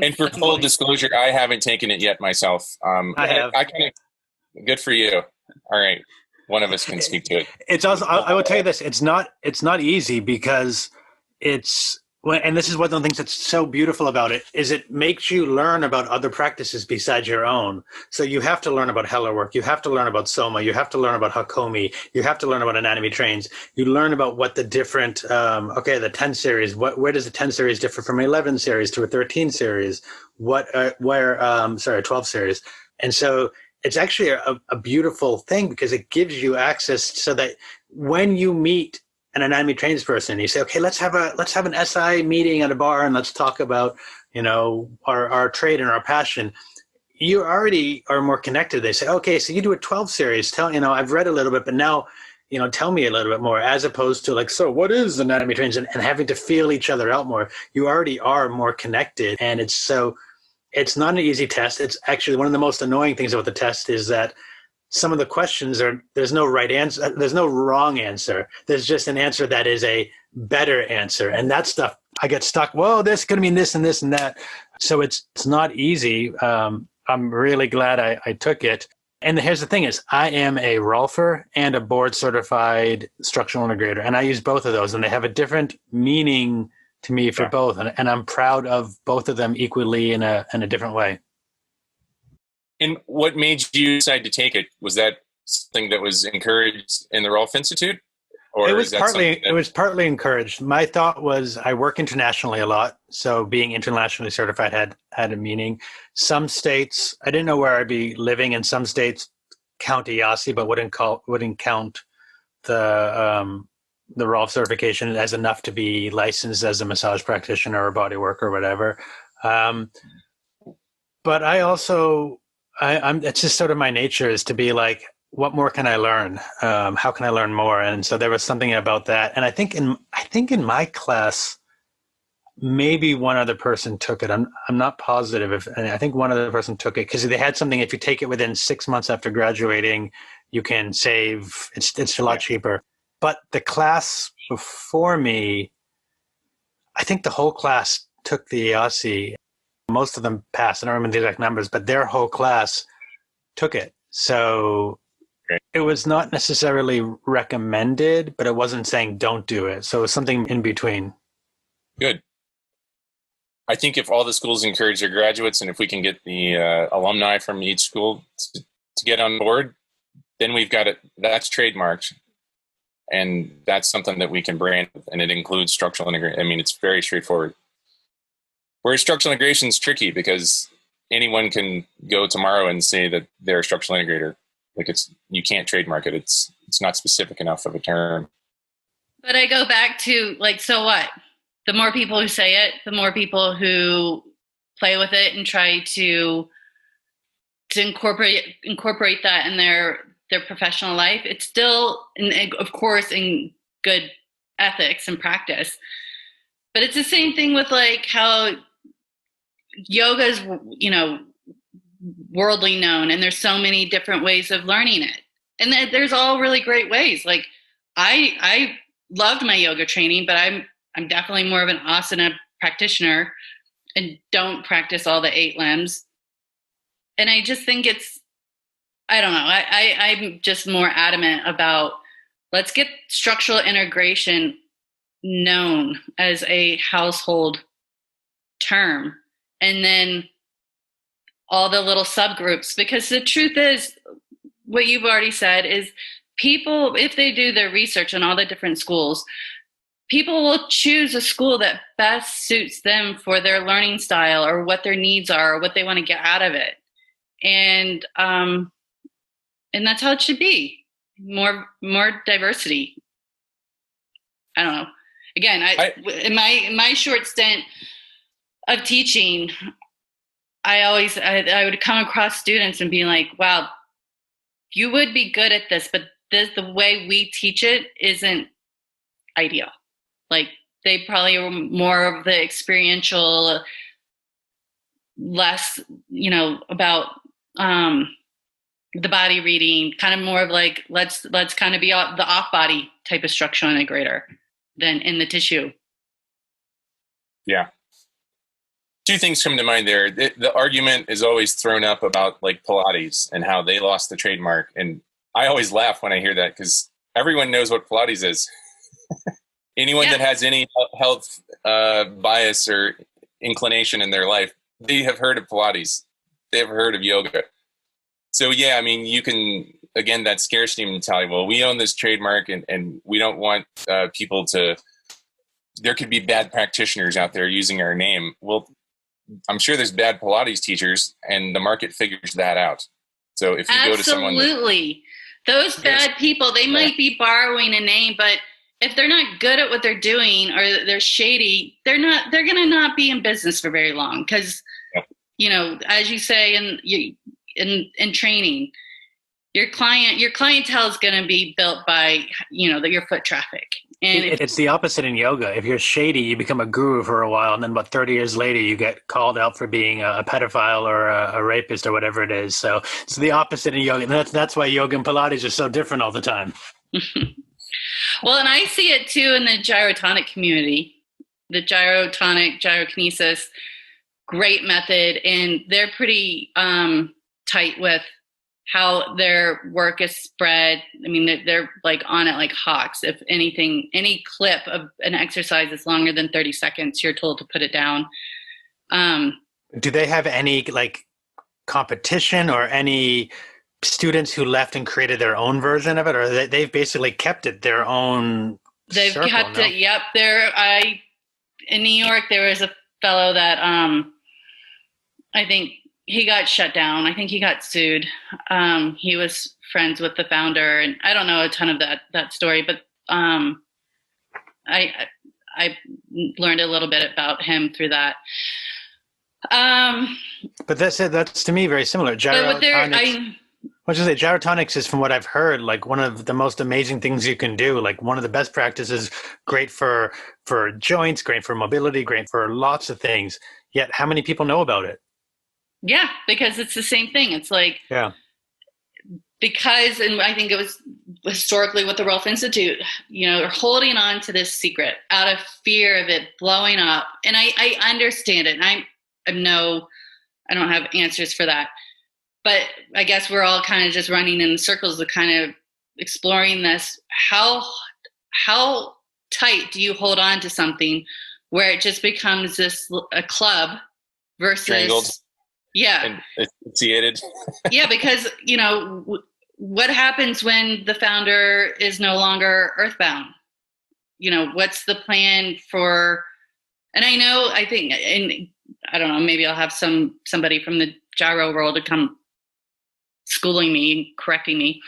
And for full disclosure, I haven't taken it yet myself. I have. I kind of, good for you. All right. One of us can speak to it. It's also, I will tell you this, it's not easy because and this is one of the things that's so beautiful about it, is it makes you learn about other practices besides your own. So you have to learn about Heller work. You have to learn about Soma. You have to learn about Hakomi. You have to learn about anatomy trains. You learn about what the different, the 10 series, where does the 10 series differ from 11 series to a 13 series? 12 series. And so it's actually a beautiful thing because it gives you access so that when you meet an anatomy trains person, you say, okay, let's have an SI meeting at a bar and let's talk about, our trade and our passion. You already are more connected. They say, okay, so you do a 12 series. I've read a little bit, but now, tell me a little bit more, as opposed to like, so what is anatomy trains, and having to feel each other out more. You already are more connected. And it's not an easy test. It's actually one of the most annoying things about the test is that some of the questions there's no right answer. There's no wrong answer. There's just an answer that is a better answer. And that stuff, I get stuck. Whoa, this could mean this and this and that. So it's not easy. I'm really glad I took it. And here's the thing is I am a Rolfer and a board certified structural integrator. And I use both of those and they have a different meaning to me for both. And I'm proud of both of them equally in a different way. And what made you decide to take it? Was that something that was encouraged in the Rolf Institute? Or it was partly encouraged. My thought was I work internationally a lot. So being internationally certified had a meaning. Some states, I didn't know where I'd be living, and some states count EASI, but wouldn't count the Rolf certification as enough to be licensed as a massage practitioner or body work or whatever. But I also, it's just sort of my nature is to be like, what more can I learn? How can I learn more? And so there was something about that. And I think in my class, maybe one other person took it. I'm not positive and I think one other person took it because they had something. If you take it within 6 months after graduating, you can save. It's a lot cheaper. But the class before me, I think the whole class took the EASI. Most of them passed. I don't remember the exact numbers, but their whole class took it. So it was not necessarily recommended, but it wasn't saying don't do it. So it was something in between. Good. I think if all the schools encourage their graduates and if we can get the alumni from each school to get on board, then we've got it. That's trademarked. And that's something that we can brand, and it includes structural integration. I mean, it's very straightforward. Whereas structural integration is tricky because anyone can go tomorrow and say that they're a structural integrator. Like you can't trademark it. It's not specific enough of a term. But I go back to like, so what? The more people who say it, the more people who play with it and try to incorporate that in their professional life. It's still, of course, in good ethics and practice. But it's the same thing with like how yoga is, worldly known, and there's so many different ways of learning it. And there's all really great ways. Like I loved my yoga training, but I'm definitely more of an asana practitioner and don't practice all the 8 limbs. And I just think I don't know. I'm just more adamant about let's get structural integration known as a household term. And then all the little subgroups, because the truth is what you've already said is people, if they do their research on all the different schools, people will choose a school that best suits them for their learning style or what their needs are or what they want to get out of it. And that's how it should be. More diversity. I don't know. Again, in my short stint of teaching, I would come across students and be like, wow, you would be good at this, but the way we teach it isn't ideal. Like they probably are more of the experiential, less, about the body reading, kind of more of like, let's kind of be the off body type of structural integrator than in the tissue. Yeah. two things come to mind there. The argument is always thrown up about like Pilates and how they lost the trademark. And I always laugh when I hear that because everyone knows what Pilates is. Anyone that has any health bias or inclination in their life, they have heard of Pilates. They have heard of yoga. So, yeah, I mean, you can, again, that scarcity mentality. Well, we own this trademark and we don't want people to, there could be bad practitioners out there using our name. Well, I'm sure there's bad Pilates teachers and the market figures that out. So if you go to someone. Absolutely. Those bad people, they might be borrowing a name, but if they're not good at what they're doing or they're shady, they're going to not be in business for very long. Because, you know, as you say in training, your clientele is going to be built by, you know, your foot traffic. And it's the opposite in yoga. If you're shady, you become a guru for a while, and then about 30 years later, you get called out for being a pedophile or a rapist or whatever it is. So it's the opposite in yoga. And that's why yoga and Pilates are so different all the time. Well, and I see it too in the gyrotonic community, the gyrokinesis, great method, and they're pretty tight with how their work is spread. I mean, they're like on it like hawks. If anything, any clip of an exercise is longer than 30 seconds, you're told to put it down. Do they have any like competition or any students who left and created their own version of it, or they've basically kept it their own? They've kept it. Yep. In New York, there was a fellow that I think he got shut down. I think he got sued. He was friends with the founder, and I don't know a ton of that story, but I learned a little bit about him through that. But that's to me very similar. Gyrotonics is, from what I've heard, like one of the most amazing things you can do. Like one of the best practices, great for joints, great for mobility, great for lots of things. Yet, how many people know about it? Yeah, because it's the same thing. It's like, because, and I think it was historically with the Rolf Institute, you know, they're holding on to this secret out of fear of it blowing up. And I understand it. And I don't have answers for that. But I guess we're all kind of just running in circles of kind of exploring this. How tight do you hold on to something where it just becomes a club versus strangled? Yeah. And asphyxiated. Yeah, because, you know, what happens when the founder is no longer earthbound? You know, what's the plan for, and I think, and I don't know, maybe I'll have somebody from the gyro world to come schooling me, correcting me.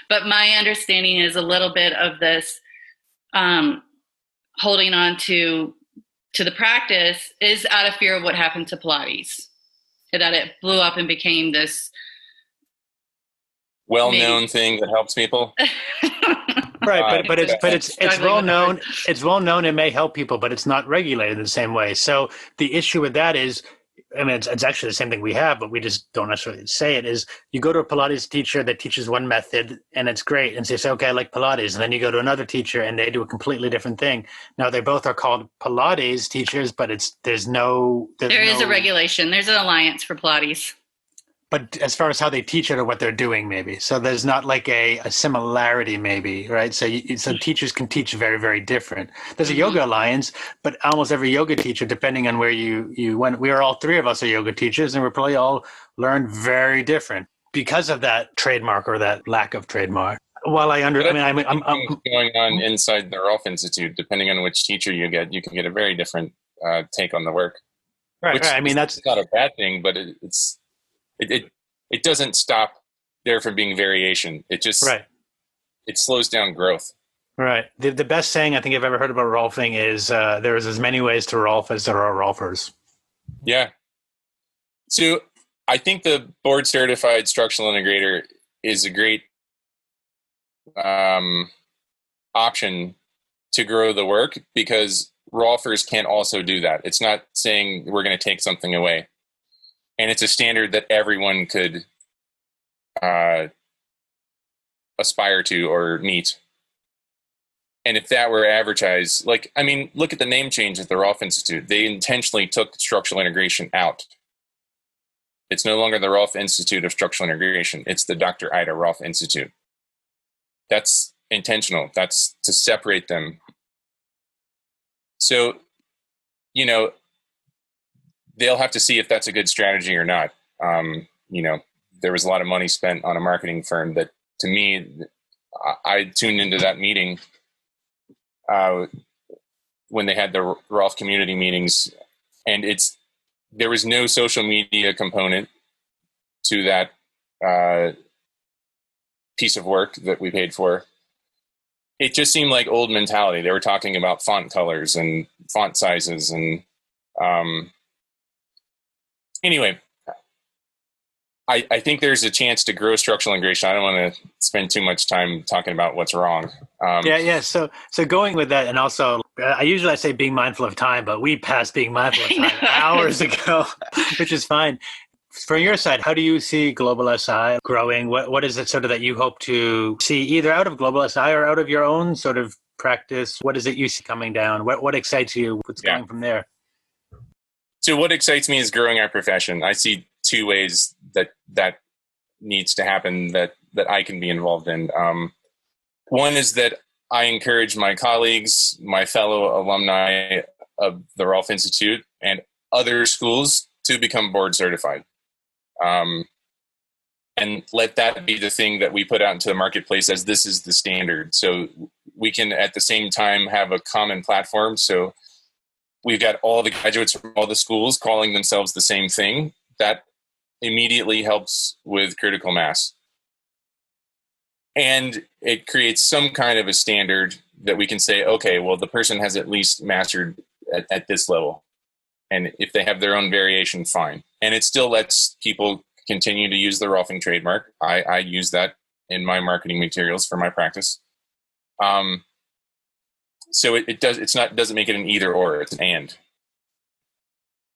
But my understanding is a little bit of this holding on to the practice is out of fear of what happened to Pilates. That it blew up and became this well-known thing that helps people. Right, but it's well known. It's well known. It may help people, but it's not regulated in the same way. So the issue with that is, I mean, it's actually the same thing we have, but we just don't necessarily say it, is you go to a Pilates teacher that teaches one method and it's great. And so you say, okay, I like Pilates. And then you go to another teacher and they do a completely different thing. Now they both are called Pilates teachers, but there is a regulation. There's an alliance for Pilates. But as far as how they teach it or what they're doing, maybe. So there's not like a similarity, maybe, right? So teachers can teach very, very different. There's a yoga alliance, but almost every yoga teacher, depending on where you went, all three of us are yoga teachers, and we're probably all learned very different because of that trademark or that lack of trademark. While I'm going on inside the Rolf Institute, depending on which teacher you can get a very different take on the work. Right. I mean, that's not a bad thing, but it doesn't stop there from being variation. It just it slows down growth. Right. The best saying I think I've ever heard about Rolfing is there is as many ways to Rolf as there are Rolfers. Yeah. So I think the board certified structural integrator is a great option to grow the work, because Rolfers can also do that. It's not saying we're going to take something away. And it's a standard that everyone could aspire to or meet. And if that were advertised, like, I mean, look at the name change at the Rolf Institute. They intentionally took structural integration out. It's no longer the Rolf Institute of Structural Integration. It's the Dr. Ida Rolf Institute. That's intentional. That's to separate them. So, you know, they'll have to see if that's a good strategy or not. You know, there was a lot of money spent on a marketing firm that, to me, I tuned into that meeting when they had the Rolf community meetings, and there was no social media component to that piece of work that we paid for. It just seemed like old mentality. They were talking about font colors and font sizes, and anyway, I think there's a chance to grow structural integration. I don't want to spend too much time talking about what's wrong. Yeah. So going with that, and also, I say being mindful of time, but we passed being mindful of time hours ago, which is fine. From your side, how do you see Global SI growing? What is it sort of that you hope to see either out of Global SI or out of your own sort of practice? What is it you see coming down? What excites you? What's going from there? So what excites me is growing our profession. I see two ways that needs to happen that I can be involved in. One is that I encourage my colleagues, my fellow alumni of the Rolf Institute and other schools to become board certified. And let that be the thing that we put out into the marketplace as this is the standard. So we can at the same time have a common platform. So we've got all the graduates from all the schools calling themselves the same thing. That immediately helps with critical mass. And it creates some kind of a standard that we can say, okay, well, the person has at least mastered at this level. And if they have their own variation, fine. And it still lets people continue to use the Rolfing trademark. I use that in my marketing materials for my practice. So it doesn't make it an either or, it's an and.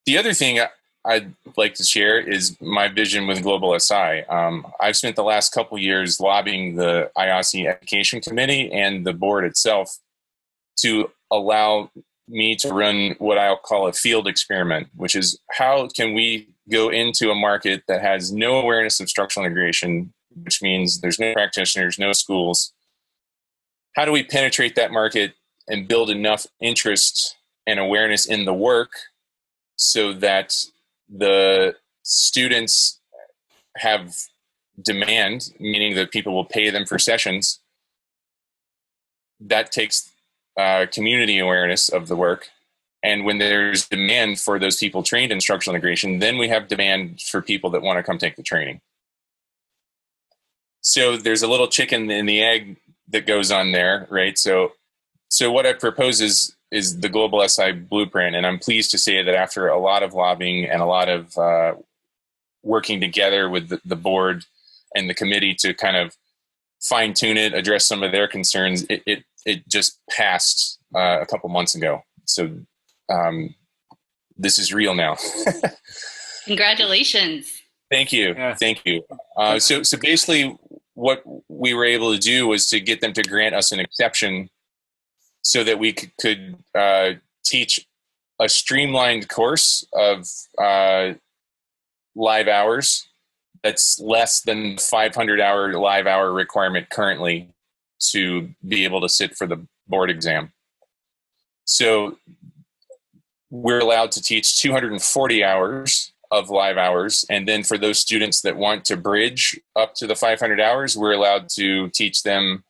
The other thing I'd like to share is my vision with Global SI. I've spent the last couple of years lobbying the IASI Education Committee and the board itself to allow me to run what I'll call a field experiment, which is how can we go into a market that has no awareness of structural integration, which means there's no practitioners, no schools. How do we penetrate that market and build enough interest and awareness in the work so that the students have demand, meaning that people will pay them for sessions? That takes community awareness of the work. And when there's demand for those people trained in structural integration, then we have demand for people that want to come take the training. So there's a little chicken and the egg that goes on there, right? So what I propose is the Global SI blueprint. And I'm pleased to say that after a lot of lobbying and a lot of working together with the board and the committee to kind of fine tune it, address some of their concerns, it just passed a couple months ago. So this is real now. Congratulations. Thank you. Yeah. Thank you. So basically what we were able to do was to get them to grant us an exception so that we could teach a streamlined course of live hours that's less than 500-hour live hour requirement currently to be able to sit for the board exam. So we're allowed to teach 240 hours of live hours. And then for those students that want to bridge up to the 500 hours, we're allowed to teach them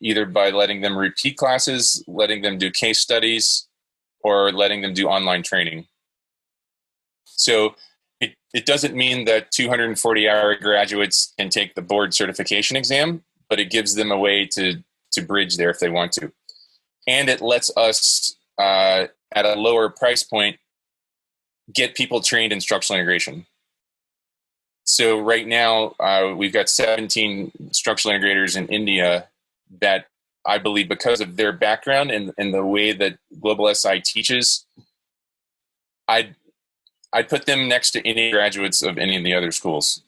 either by letting them repeat classes, letting them do case studies, or letting them do online training. So it doesn't mean that 240-hour graduates can take the board certification exam, but it gives them a way to bridge there if they want to. And it lets us, at a lower price point, get people trained in structural integration. So right now, we've got 17 structural integrators in India that I believe, because of their background and the way that Global SI teaches, I'd put them next to any graduates of any of the other schools.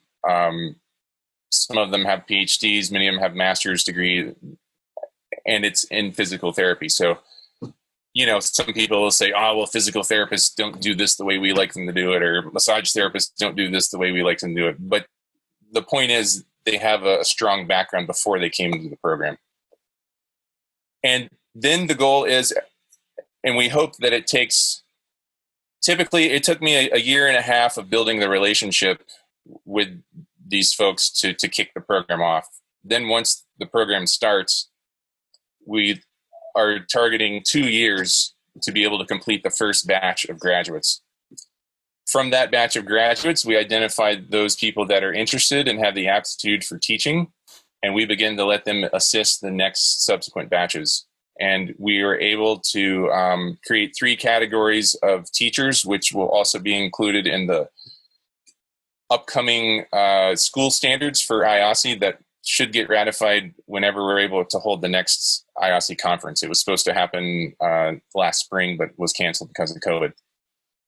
Some of them have PhDs, many of them have master's degree, and it's in physical therapy. So, some people will say, oh, well, physical therapists don't do this the way we like them to do it, or massage therapists don't do this the way we like them to do it. But the point is, they have a strong background before they came into the program. And then the goal is, and we hope that it takes, typically it took me a year and a half of building the relationship with these folks to kick the program off. Then once the program starts, we are targeting 2 years to be able to complete the first batch of graduates. From that batch of graduates, we identified those people that are interested and have the aptitude for teaching, and we begin to let them assist the next subsequent batches. And we are able to create 3 categories of teachers, which will also be included in the upcoming school standards for IASE that should get ratified whenever we're able to hold the next IASE conference. It was supposed to happen last spring, but was canceled because of COVID.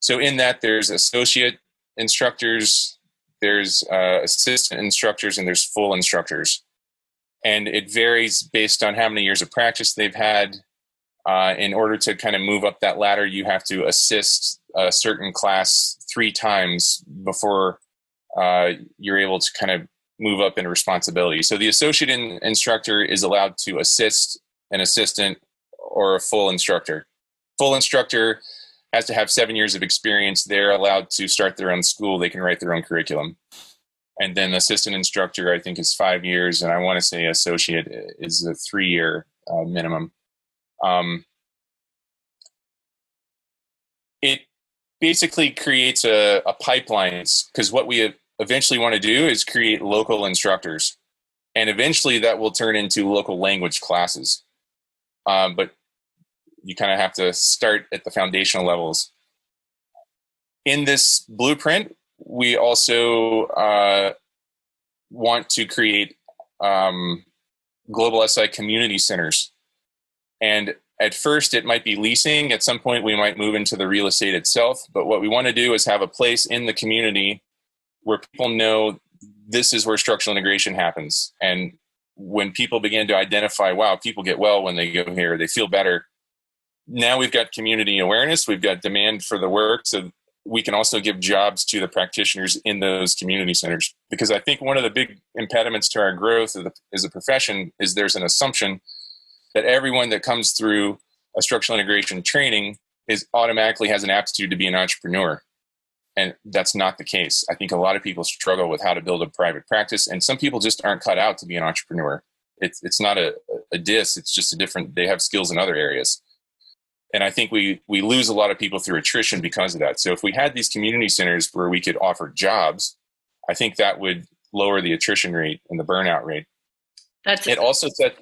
So in that, there's associate instructors, there's assistant instructors, and there's full instructors. And it varies based on how many years of practice they've had. In order to kind of move up that ladder, you have to assist a certain class 3 times before you're able to kind of move up in responsibility. So the associate instructor is allowed to assist an assistant or a full instructor. Full instructor has to have 7 years of experience. They're allowed to start their own school. They can write their own curriculum. And then assistant instructor, I think, is 5 years. And I want to say associate is a 3-year minimum. It basically creates a pipeline, because what we eventually want to do is create local instructors. And eventually that will turn into local language classes. But you kind of have to start at the foundational levels. In this blueprint, we also want to create global SI community centers. And at first, it might be leasing. At some point, we might move into the real estate itself. But what we want to do is have a place in the community where people know this is where structural integration happens. And when people begin to identify, wow, people get well when they go here, they feel better. Now we've got community awareness. We've got demand for the work. So we can also give jobs to the practitioners in those community centers. Because I think one of the big impediments to our growth as a profession is there's an assumption that everyone that comes through a structural integration training automatically has an aptitude to be an entrepreneur. And that's not the case. I think a lot of people struggle with how to build a private practice, and some people just aren't cut out to be an entrepreneur. It's not a diss, it's just they have skills in other areas. And I think we lose a lot of people through attrition because of that. So if we had these community centers where we could offer jobs, I think that would lower the attrition rate and the burnout rate. It also said,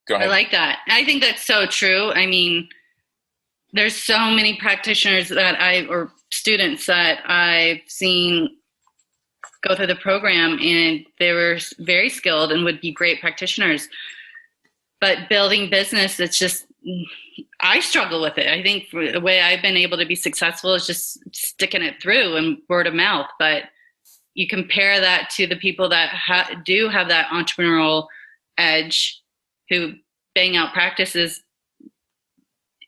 go ahead. I like that. I think that's so true. I mean, there's so many practitioners or students that I've seen go through the program, and they were very skilled and would be great practitioners. But building business, it's just, I struggle with it. I think the way I've been able to be successful is just sticking it through and word of mouth. But you compare that to the people that do have that entrepreneurial edge, who bang out practices.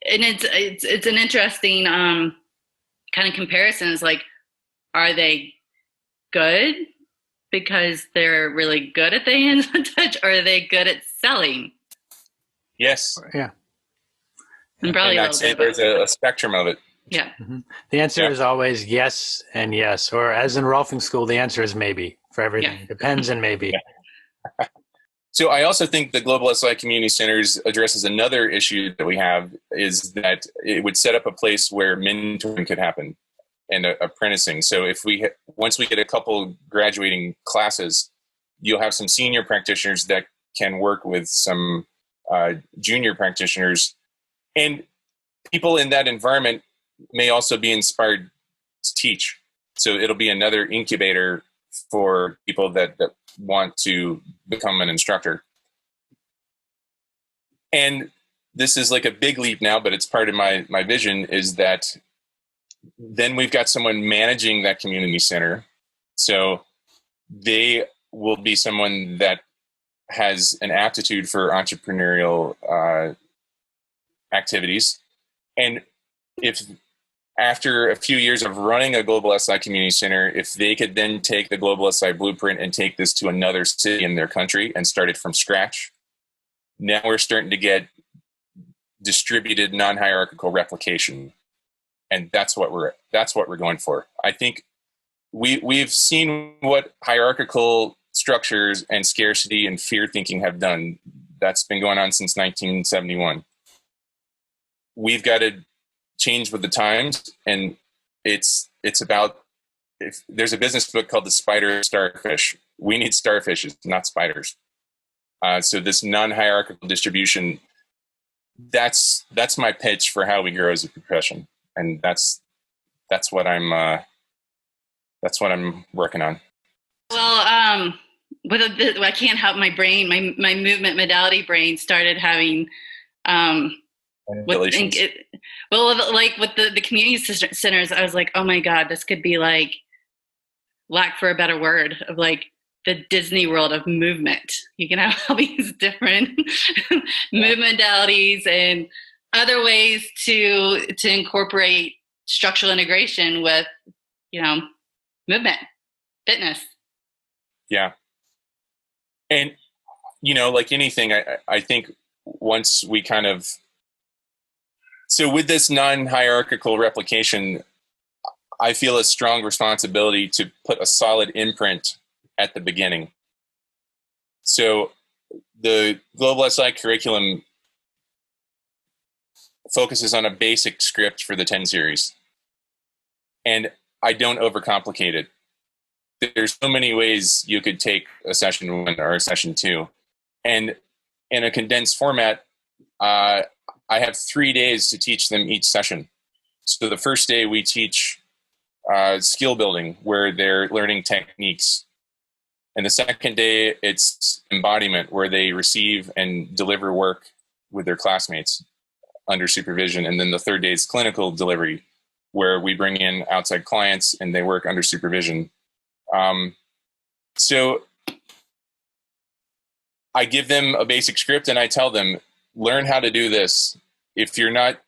And it's an interesting kind of comparison. Is like, are they good because they're really good at the hands-on touch, or are they good at selling? Yes. Yeah. And probably I'd say there's a spectrum of it. Yeah. Mm-hmm. The answer is always yes and yes. Or as in Rolfing school, the answer is maybe for everything. Yeah. Depends and maybe. Yeah. So I also think the Global SI Community Centers addresses another issue that we have, is that it would set up a place where mentoring could happen and apprenticing. So if once we get a couple graduating classes, you'll have some senior practitioners that can work with some junior practitioners, and people in that environment may also be inspired to teach. So it'll be another incubator for people that want to become an instructor. And this is like a big leap now, but it's part of my vision, is that then we've got someone managing that community center. So they will be someone that has an aptitude for entrepreneurial activities. And if after a few years of running a Global SI Community Center, if they could then take the Global SI blueprint and take this to another city in their country and start it from scratch, now we're starting to get distributed non-hierarchical replication. And that's what we're going for. I think we've seen what hierarchical structures and scarcity and fear thinking have done. That's been going on since 1971. We've got to change with the times, and it's about, if there's a business book called The Spider Starfish. We need starfishes, not spiders. So this non-hierarchical distribution, that's my pitch for how we grow as a profession, and that's what I'm working on. Well, I can't help my brain. My movement modality brain started having, like with the community centers, I was like, oh my God, this could be like, lack for a better word, of like the Disney World of movement. You can have all these different movement modalities and other ways to incorporate structural integration with, movement, fitness. Yeah. And, like anything, I think once we so with this non-hierarchical replication, I feel a strong responsibility to put a solid imprint at the beginning. So the Global SI curriculum focuses on a basic script for the 10 series. And I don't overcomplicate it. There's so many ways you could take a session 1 or a session 2. And in a condensed format, I have 3 days to teach them each session. So the first day we teach skill building, where they're learning techniques. And the second day, it's embodiment, where they receive and deliver work with their classmates under supervision. And then the third day is clinical delivery, where we bring in outside clients and they work under supervision. So I give them a basic script and I tell them, learn how to do this. If you're not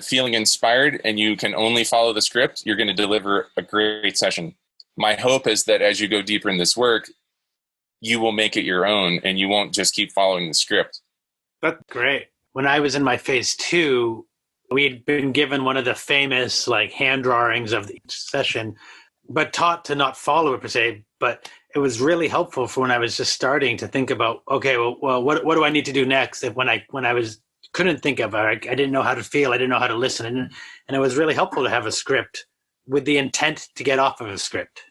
feeling inspired and you can only follow the script, you're going to deliver a great session. My hope is that as you go deeper in this work, you will make it your own and you won't just keep following the script. That's great. When I was in my phase 2, we had been given one of the famous hand drawings of each session, but taught to not follow it per se. But it was really helpful for when I was just starting to think about, okay, well, what do I need to do next? When I couldn't think of it, I didn't know how to feel, I didn't know how to listen, and it was really helpful to have a script with the intent to get off of a script.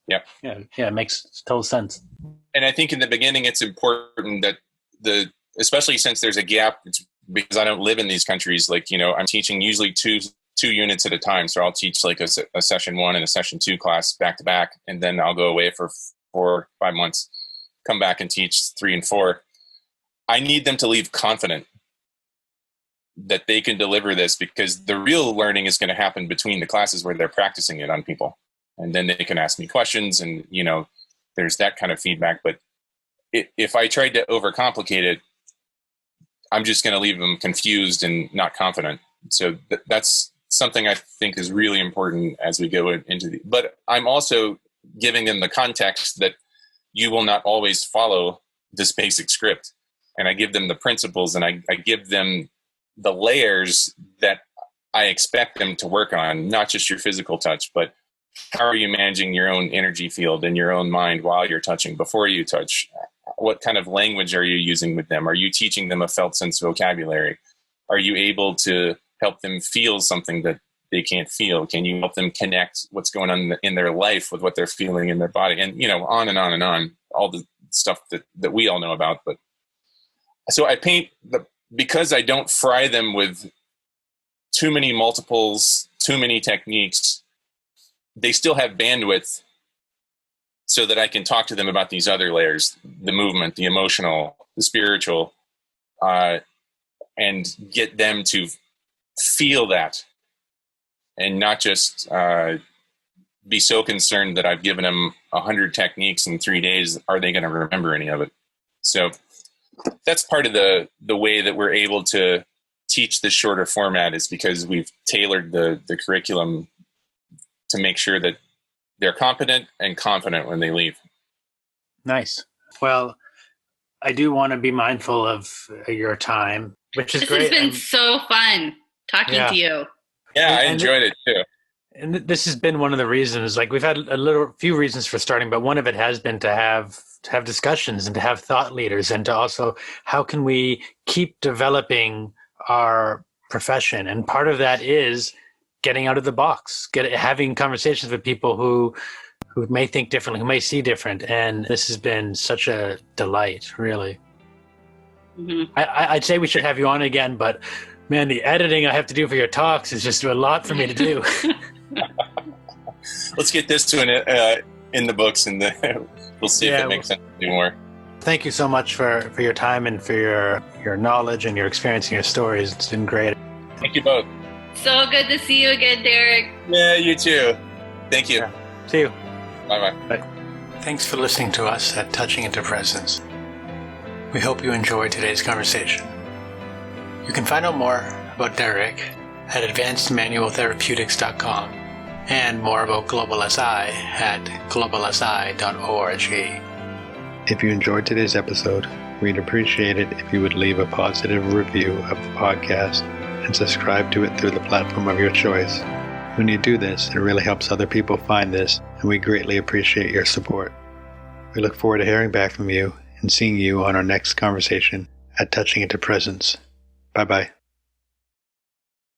Yep. Yeah, it makes total sense. And I think in the beginning, it's important that especially since there's a gap, because I don't live in these countries, I'm teaching usually two units at a time. So I'll teach a session 1 and a session 2 class back to back, and then I'll go away for 4 or 5 months, come back and teach 3 and 4. I need them to leave confident that they can deliver this, because the real learning is going to happen between the classes where they're practicing it on people. And then they can ask me questions and, there's that kind of feedback. But if I tried to overcomplicate it, I'm just going to leave them confused and not confident. So that's something I think is really important as we go into but I'm also giving them the context that you will not always follow this basic script. And I give them the principles, and I give them the layers that I expect them to work on, not just your physical touch, but how are you managing your own energy field and your own mind while you're touching, before you touch? What kind of language are you using with them? Are you teaching them a felt sense vocabulary? Are you able to help them feel something that they can't feel? Can you help them connect what's going on in their life with what they're feeling in their body? And, on and on and on, all the stuff that we all know about. But so I paint because I don't fry them with too many multiples, too many techniques, they still have bandwidth so that I can talk to them about these other layers, the movement, the emotional, the spiritual, and get them to feel that and not just be so concerned that I've given them 100 techniques in 3 days. Are they going to remember any of it? So that's part of the way that we're able to teach the shorter format, is because we've tailored the curriculum to make sure that they're competent and confident when they leave. Nice. Well, I do want to be mindful of your time, which is great. This has been so fun talking to you. Yeah, I enjoyed it too. And this has been one of the reasons, like we've had few reasons for starting, but one of it has been to have discussions and to have thought leaders, and to also, how can we keep developing our profession? And part of that is getting out of the box, having conversations with people who may think differently, who may see different. And this has been such a delight, really. Mm-hmm. I'd say we should have you on again, but man, the editing I have to do for your talks is just a lot for me to do. Let's get this to in the books, and we'll see if it makes sense anymore. Thank you so much for your time and for your knowledge and your experience and your stories. It's been great. Thank you both. So good to see you again, Derek. Yeah, you too. Thank you. Yeah. See you. Bye-bye. Bye. Thanks for listening to us at Touching Into Presence. We hope you enjoyed today's conversation. You can find out more about Derek at advancedmanualtherapeutics.com and more about Global SI at globalsi.org. If you enjoyed today's episode, we'd appreciate it if you would leave a positive review of the podcast and subscribe to it through the platform of your choice. When you do this, it really helps other people find this, and we greatly appreciate your support. We look forward to hearing back from you and seeing you on our next conversation at Touching Into Presence. Bye-bye.